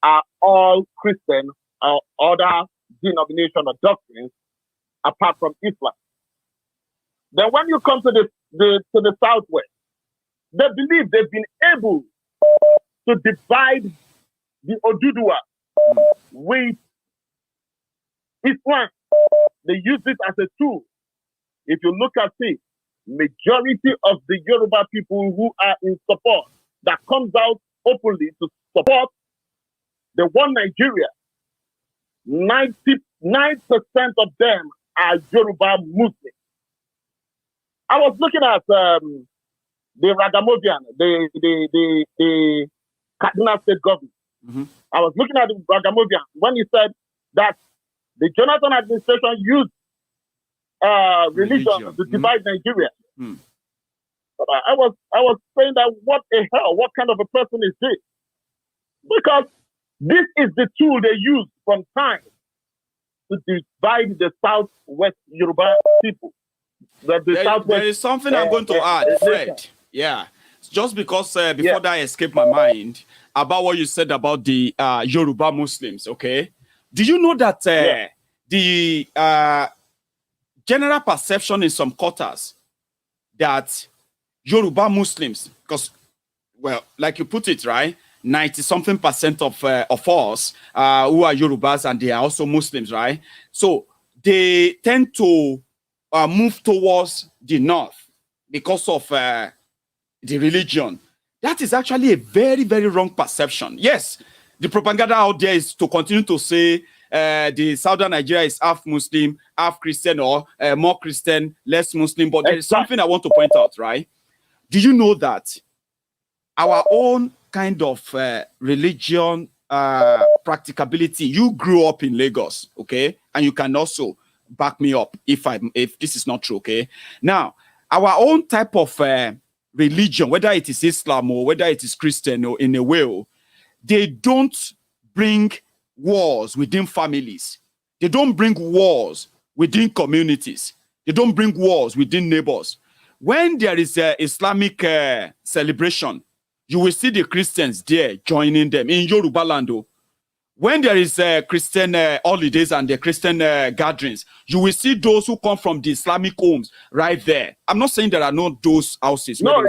are all Christian or other denomination or doctrines apart from Islam. Then when you come to the southwest, they believe they've been able to divide the Oduduwa with Islam. They use it as a tool. If you look at it, majority of the Yoruba people who are in support, that comes out openly to support the one Nigeria, 99% of them are Yoruba Muslims. I was looking at the Ragamuvian, the Kaduna State government. I was looking at the Ragamuvian when he said that the Jonathan administration used religion to divide Nigeria. But I was saying that what kind of a person is this? Because this is the tool they use from time to divide the Southwest Yoruba people.
There is something I'm going to add, Fred. Yeah. Just because before that escaped my mind about what you said about the Yoruba Muslims, okay? Do you know that the general perception in some quarters that Yoruba Muslims, because, well, like you put it, right, 90-something% of us who are Yorubas and they are also Muslims, right? So they tend to move towards the north because of the religion. That is actually a very, very wrong perception. Yes, the propaganda out there is to continue to say the southern Nigeria is half Muslim, half Christian, or more Christian, less Muslim. But there is something I want to point out, right? Do you know that our own kind of religion practicability, you grew up in Lagos, okay? And you can also back me up if this is not true, okay? Now, our own type of religion, whether it is Islam or whether it is Christian or in a way, they don't bring wars within families. They don't bring wars within communities. They don't bring wars within neighbors. When there is a Islamic celebration, you will see the Christians there joining them in Yoruba land. When there is Christian holidays and the Christian gatherings, you will see those who come from the Islamic homes right there. I'm not saying there are not those houses.
No, I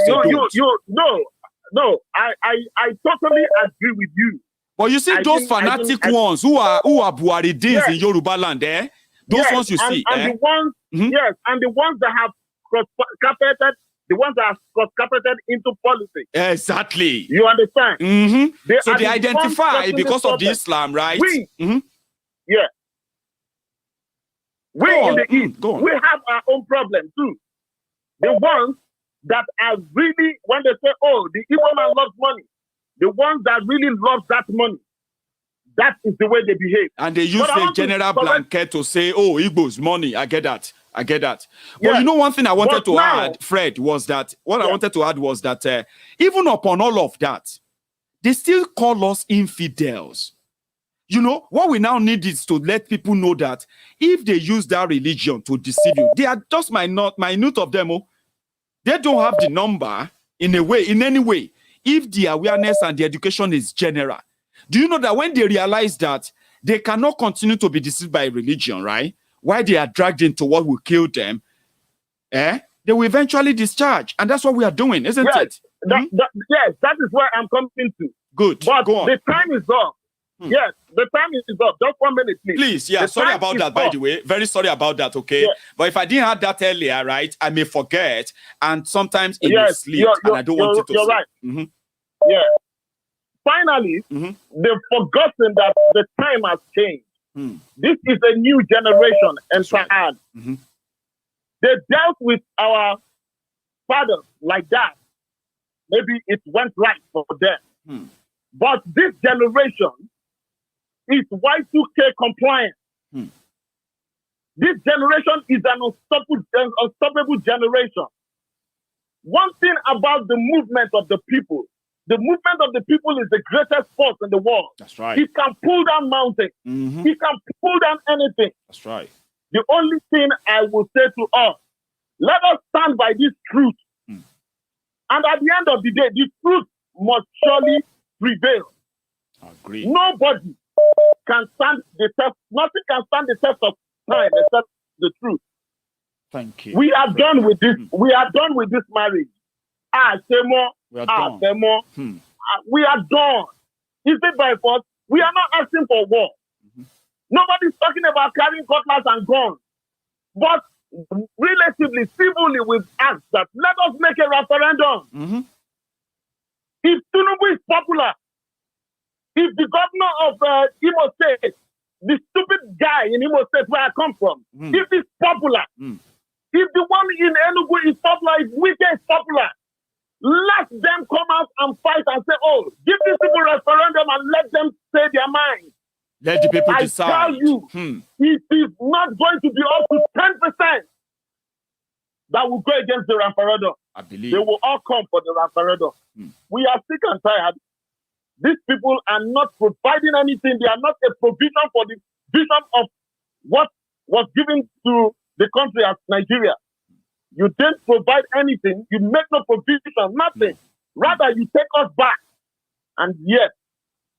totally agree with you.
But you see those fanatic ones who are Buhari deans in Yoruba land, eh? Those ones you see,
and the ones, yes, and the ones that have cross-carpeted, the ones that are cross-carpeted into politics.
Exactly.
You understand?
So they identify because of the Islam, right?
We in the East, we have our own problem too. The ones that are really, when they say, oh, the Igbo man loves money, the ones that really love that money, that is the way they behave.
And they use the general blanket to say, oh, Igbo's money. I get that. But you know, one thing I wanted to add, Fred, was that even upon all of that, they still call us infidels. You know, what we now need is to let people know that if they use that religion to deceive you, they are just minute of them. They don't have the number in any way. If the awareness and the education is general, do you know that when they realize that they cannot continue to be deceived by religion, right? Why they are dragged into what will kill them, they will eventually discharge. And that's what we are doing, isn't it?
Yes, that is where I'm coming to.
Good.
But the time is up. Yes, the time is up. Just 1 minute, please.
Please, yeah, sorry about that, by the way. Very sorry about that, okay? Yeah. But if I didn't have that earlier, right, I may forget, and sometimes it will sleep, and I don't want it to
You're
sleep.
right. Yeah. Finally, they've forgotten that the time has changed. This is a new generation, and right. They dealt with our fathers like that. Maybe it went right for them. But this generation is Y2K compliant. This generation is an unstoppable generation. One thing about the movement of the people is the greatest force in the world.
That's right.
It can pull down mountains. It can pull down anything.
That's right.
The only thing I will say to us, let us stand by this truth. And at the end of the day, the truth must surely prevail.
Agree.
Nobody can stand the test. Nothing can stand the test of time except the truth.
Thank you.
We are done with this. We are done with this marriage. Say more.
We are done.
Say more. We are done. Is it by force? We are not asking for war. Nobody's talking about carrying cutlass and guns. But relatively civilly, we've asked that let us make a referendum. If Tinubu is popular, if the governor of Imo State, the stupid guy in Imo State where I come from, if he's popular, if the one in Enugu is popular, if Wike is popular, let them come out and fight and say, oh, give these people a referendum and let them say their mind.
Let the people decide.
I tell you, it is not going to be up to 10% that will go against the referendum.
I believe.
They will all come for the referendum. We are sick and tired. These people are not providing anything. They are not a provision for the vision of what was given to the country as Nigeria. You didn't provide anything. You make no provision, nothing. Rather, you take us back. And yet,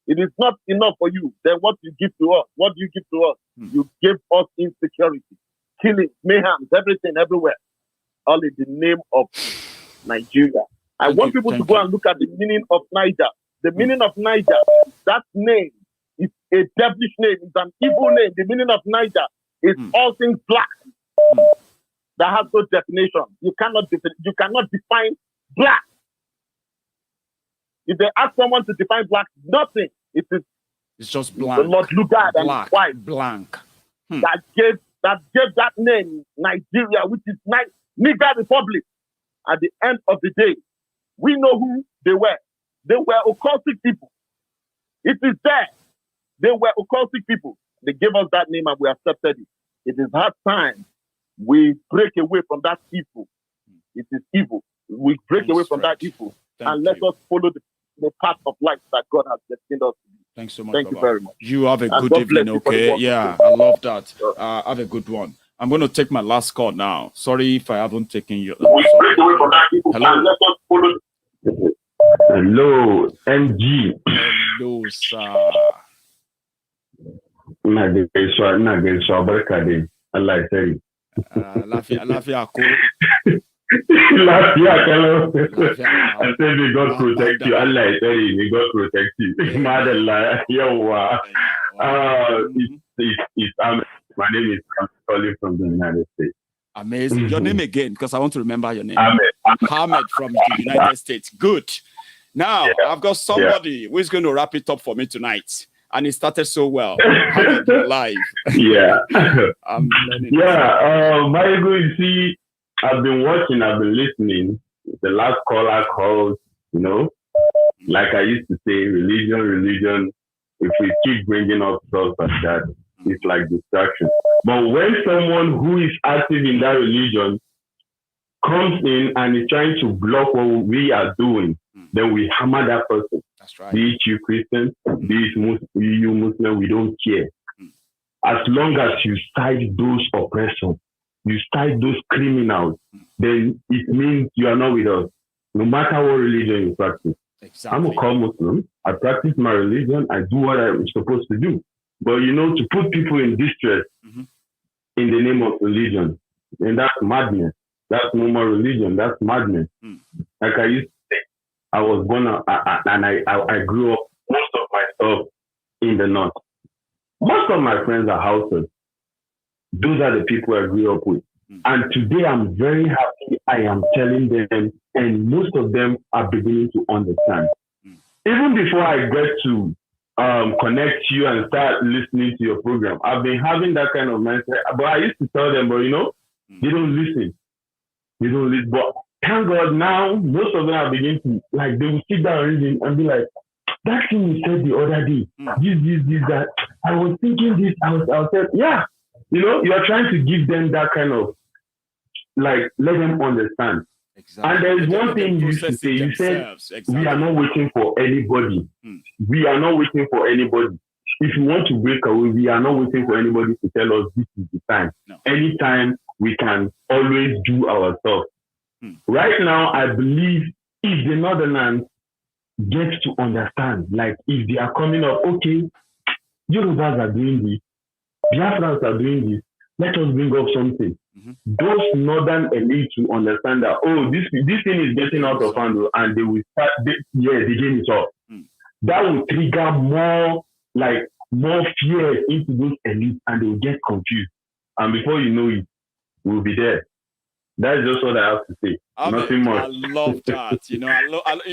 it is not enough for you. Then what do you give to us? What do you give to us? You give us insecurity, killing, mayhem, everything, everywhere. All in the name of Nigeria. I want people to go and look at the meaning of Niger. The meaning of Niger, that name is a devilish name. It's an evil name. The meaning of Niger is all things black. That has no definition. You cannot define black. If they ask someone to define black, nothing. It's
just blank.
The Lord Lugard and
black,
white.
Blank.
That gave that name Nigeria, which is Niger Republic. At the end of the day, we know who they were. They were occultic people. It is there. They were occultic people. They gave us that name and we accepted it. It is hard time we break away from that evil. It is evil. We break away from that evil and let us follow the path of life that God has destined us to be.
Thanks so much.
Thank you very much.
You have a good evening, okay? Yeah, I love that. Have a good one. I'm going to take my last call now. Sorry if I haven't taken your... Hello.
Hello, MG.
Hello, sir.
Allah ya sani.
Lafiya ko.
Lafiya kalau. I said may God protect you. Allah ya sani, may God protect you. Madalla, yawa. It's my name is calling from the United States.
Amazing. Your name again, because I want to remember your name.
Ahmed
from the United States. Good. Now, I've got somebody who is going to wrap it up for me tonight. And it started so well. Live.
Yeah.
I'm learning.
Maiyegun, you see, I've been watching, I've been listening. The last caller called, like I used to say, religion. If we keep bringing up stuff like that, it's like distraction. But when someone who is active in that religion comes in and is trying to block what we are doing, then we hammer that person.
That's right.
Be it you Christian, be it you Muslim, we don't care. As long as you side those oppressors, you side those criminals, then it means you are not with us. No matter what religion you practice.
Exactly.
I'm a core Muslim. I practice my religion. I do what I'm supposed to do. But to put people in distress in the name of religion, and that's madness. That's no more religion. That's madness. Like I used to say, I was born and I grew up most of my stuff in the north. Most of my friends are Hausas. Those are the people I grew up with. And today I'm very happy I am telling them, and most of them are beginning to understand. Even before I get to connect you and start listening to your program, I've been having that kind of mindset. But I used to tell them, but you know, they don't listen. They don't listen. But thank God now, most of them are beginning to, like, they will sit down reading and be like, that thing you said the other day, this, that. I was thinking this, I was saying, yeah. You know, you're trying to give them that kind of, like, let them understand. Exactly. And there is one thing you used to say. You said, we are not waiting for anybody. We are not waiting for anybody. If you want to break away, we are not waiting for anybody to tell us this is the time. No. Anytime, we can always do ourselves. Right now, I believe if the Northerners get to understand, like if they are coming up, okay, Yorubas are doing this, Biafrans are doing this, let us bring up something. Those northern elites will understand that, oh, this thing is getting out of hand, and they will start, the game is up. That will trigger more fear into those elites, and they will get confused. And before you know it, we'll be there. That's just what I have to say. Nothing more.
I love that. You know, I've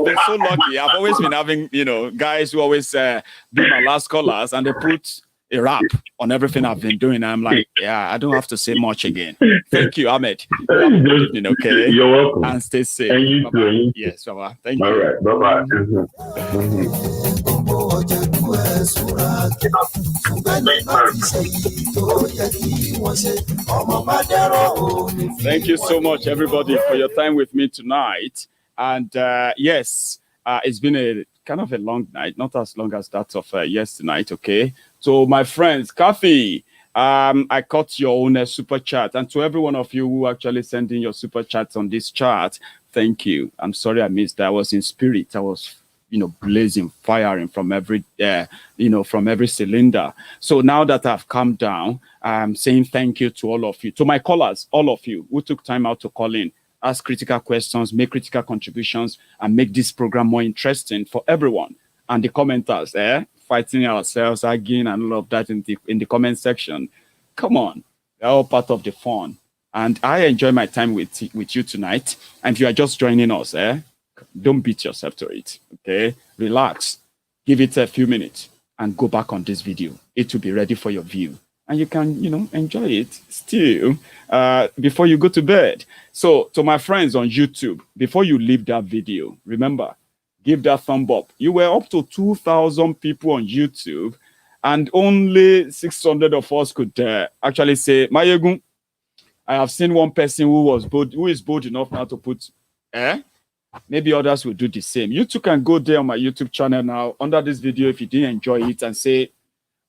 been so lucky. I've always been having, guys who always be my last callers, and they put a wrap on everything I've been doing. I'm like, yeah, I don't have to say much again. Thank you, Ahmed. Okay.
You're welcome.
And stay safe.
And you too.
Yes, bye-bye. Thank you.
All right. Bye-bye.
Thank you so much, everybody, for your time with me tonight. And yes, it's been a kind of a long night, not as long as that of yesterday, okay? So my friends, Kathy, I caught your own super chat. And to every one of you who actually sent in your super chats on this chat, thank you. I'm sorry I missed that. I was in spirit. I was, blazing, firing from every, from every cylinder. So now that I've calmed down, I'm saying thank you to all of you, to my callers, all of you who took time out to call in, ask critical questions, make critical contributions, and make this program more interesting for everyone. And the commenters, fighting ourselves, arguing, and all of that in the comment section. Come on, they're all part of the fun. And I enjoy my time with you tonight. And if you are just joining us, don't beat yourself to it, okay? Relax, give it a few minutes, and go back on this video. It will be ready for your view. And you can, enjoy it still before you go to bed. So to my friends on YouTube, before you leave that video, remember, give that thumb up. You were up to 2,000 people on YouTube, and only 600 of us could actually say, Maiyegun, I have seen one person who is bold enough now to put, maybe others will do the same. You too can go there on my YouTube channel now, under this video, if you didn't enjoy it, and say,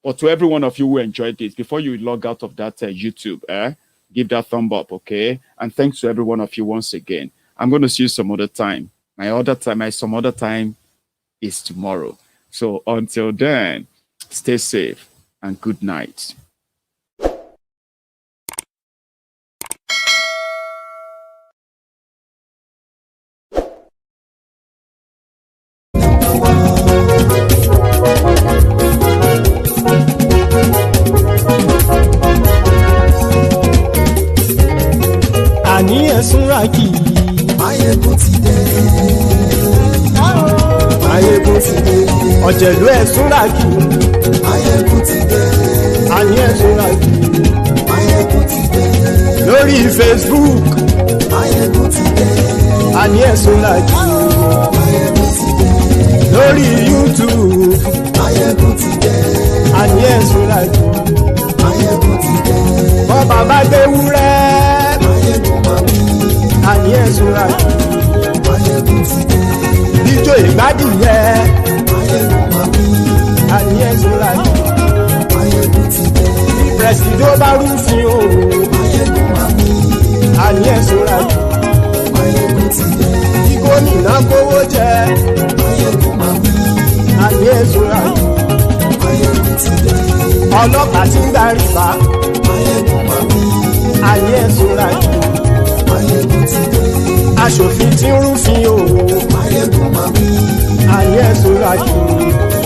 or to every one of you who enjoyed this, before you log out of that YouTube, give that thumb up, okay? And thanks to every one of you once again. I'm going to see you some other time. Some other time is tomorrow. So until then, stay safe and good night.
Maiyegun ti dé. Maiyegun ti dé. Ọ̀jẹ̀lú Ẹ̀súnràkì. Maiyegun ti dé. Àní Ẹ̀súnràkì. Maiyegun ti dé. Lórí Facebook. Maiyegun ti dé. Àní Ẹ̀súnràkì. Maiyegun ti dé. Lórí YouTube. Maiyegun ti dé. Àní Ẹ̀súnràkì. Maiyegun ti dé. Bọ́ bàbá gbé wúrẹ́. Maiyegun máa wí. Àní Ẹ̀súnràkì. Maiyegun ti dé. Ijó ìgbádìyẹ. Maiyegun máa wí. Àní Ẹ̀súnràkì. Maiyegun ti dé. Bí pẹ̀sìdó bá rúfin o. Maiyegun máa wí. Àní Ẹ̀súnràkì. Maiyegun ti dé. Bí gómìnà kówó jẹ. Maiyegun máa wí. Àní Ẹ̀súnràkì. Maiyegun ti dé. Ọlọ́pàá tí ń darí bá. Maiyegun máa wí. Àní Ẹ̀súnràkì. Maiyegun ti dé. Aṣòfin tí ń rúfin o. Maiyegun máa wí. Àní Ẹ̀súnràkì.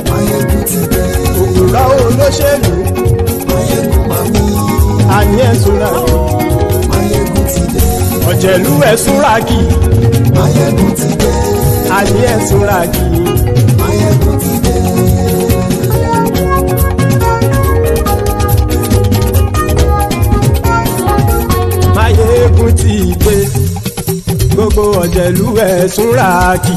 Maiyegun ti dé. olóṣèlú.
Maiyegun mami.
Àní ẹ̀sùnra kì.
Maiyegun ti dé.
Ọ̀jẹ̀lú ẹ̀sùnra kì.
Maiyegun ti dé.
Àní ẹ̀sùnra kì.
Maiyegun ti dé.
Maiyegun ti dé. Gbogbo ọ̀jẹ̀lú ẹ̀sùnra kì.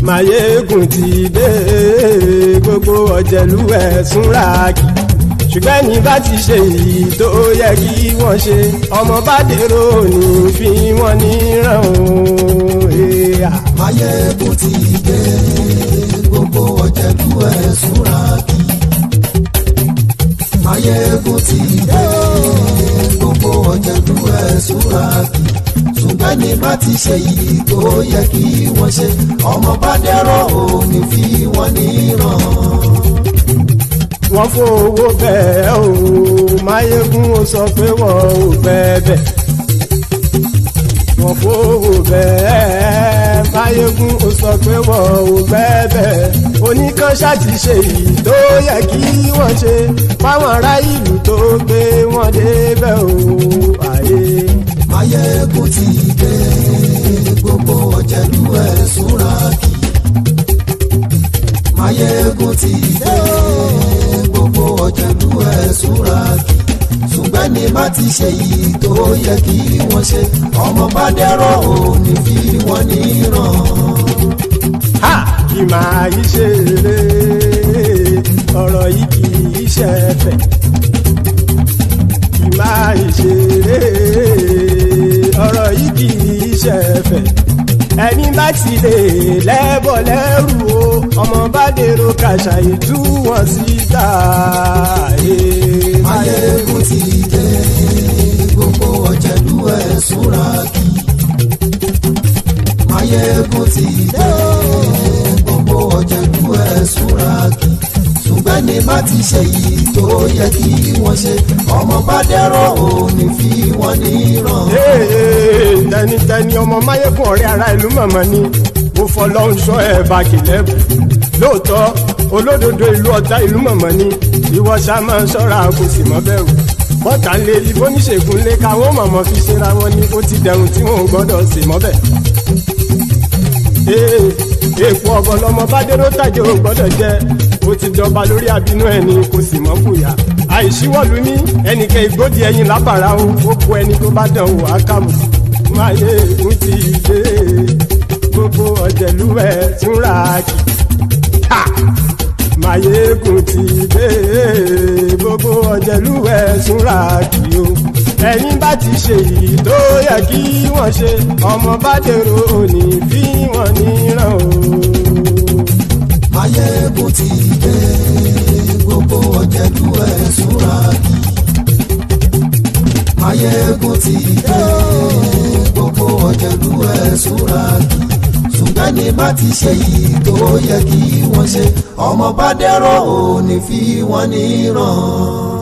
Maiyegun ti dé. Gbogbo ọ̀jẹ̀lú ẹ̀sùnra kì. Ṣùgbọ́n ní bá ti ṣe èyí tó yẹ kí wọ́n ṣe, ọmọ bá dèrò ní fi wọ́n níran o.
Maiyegun ti dé. Gbogbo ọ̀jẹ̀lú ẹ̀sùnra kì. Maiyegun ti dé. Gbogbo ọ̀jẹ̀lú ẹ̀sùnra kì. Ṣùgbọ́n ní bá ti ṣe èyí tó yẹ kí wọ́n ṣe, ọmọ bá dèrò ní fi wọ́n níran.
Wọ́n fowó bẹ́ẹ̀ o, Maiyegun ó sọ pé wọ́n ò bẹ́ẹ̀. Wọ́n fowó bẹ́ẹ̀, Maiyegun ó sọ pé wọ́n ò bẹ́ẹ̀. Oníkanṣá ti ṣe èyí tó yẹ kí wọ́n ṣe fáwọn ará ìlú tó gbé wọn débẹ̀ o.
Maiyegun ti dé. Gbogbo ọ̀jẹ̀lú ẹ̀sùnra kì. Maiyegun ti dé. Gbogbo ọ̀jẹ̀lú ẹ̀sùnra kì. Ṣùgbọ́n ní bá ti ṣe yìí tó yẹ kí wọ́n ṣe, ọmọ bá dẹ́rọ̀ ò ní fi wọ́n níran.
Kì máa yí ṣe eré, ọ̀rọ̀ yìí kì í ṣe ẹ̀fẹ̀. Kì máa yí ṣe eré, ọ̀rọ̀ yìí kì í ṣe ẹ̀fẹ̀. Ẹni bá ti lè lẹ́bọ̀ lẹ́rù o, ọmọ bá dèrò kàṣà ìtú wọn síta.
Maiyegun ti dé. Gbogbo ọ̀jẹ̀lú ẹ̀sùnra kì. Maiyegun ti dé. Gbogbo ọ̀jẹ̀lú ẹ̀sùnra kì. Ṣùgbọ́n ní bá ti ṣe yìí tó yẹ kí wọ́n ṣe, ọmọ bá dẹ́rọ̀ ò ní fi wọ́n níran.
Tẹnitẹni ọmọ Maiyegun ọ̀rẹ́ ara ìlú mọ̀mọ́ ni mo fọlọ́run sọ ẹ̀ bá kìlẹ́bù. Lóòótọ́ olódodo ìlú ọ̀tá ìlú mọ̀mọ́ ni ìwọ ṣá máa ń ṣọ́ra kò sì mọ́ bẹ̀rù. Bọ́tà ń lé ibo níṣègùn lé káwọn mọ̀mọ́ fi ṣera wọn ni ó ti dẹrùn tí wọn ò gbọ́dọ̀ sè mọ́bẹ̀. Èèpo ọ̀bọ lọmọ bá dérò tàjẹ́ ò gbọ́dọ̀ jẹ́, ó ti jọba lórí àbínú ẹni kò sì mọ́ fòyà. Àìsíwọ́lu ní ẹnìkẹ́ ìgbódì ẹyin lábàrá o, ó kó ẹni tó bá dán wò á kàmù. Maiyegun ti dé. Gbogbo ọ̀jẹ̀lú ẹ̀sùnra kì. Maiyegun ti dé. Gbogbo ọ̀jẹ̀lú ẹ̀sùnra kì o. Ẹni bá ti ṣe yìí tó yẹ kí wọ́n ṣe, ọmọ bá dèrò òní fi wọ́n níran o.
Maiyegun ti dé. Gbogbo ọ̀jẹ̀lú ẹ̀sùnra kì. Maiyegun ti dé. Gbogbo ọ̀jẹ̀lú ẹ̀sùnra kì. Ṣùgbọ́n ní bá ti ṣe yìí tó yẹ kí wọ́n ṣe, ọmọ bá dẹ́rọ̀ ò ní fi wọ́n níran.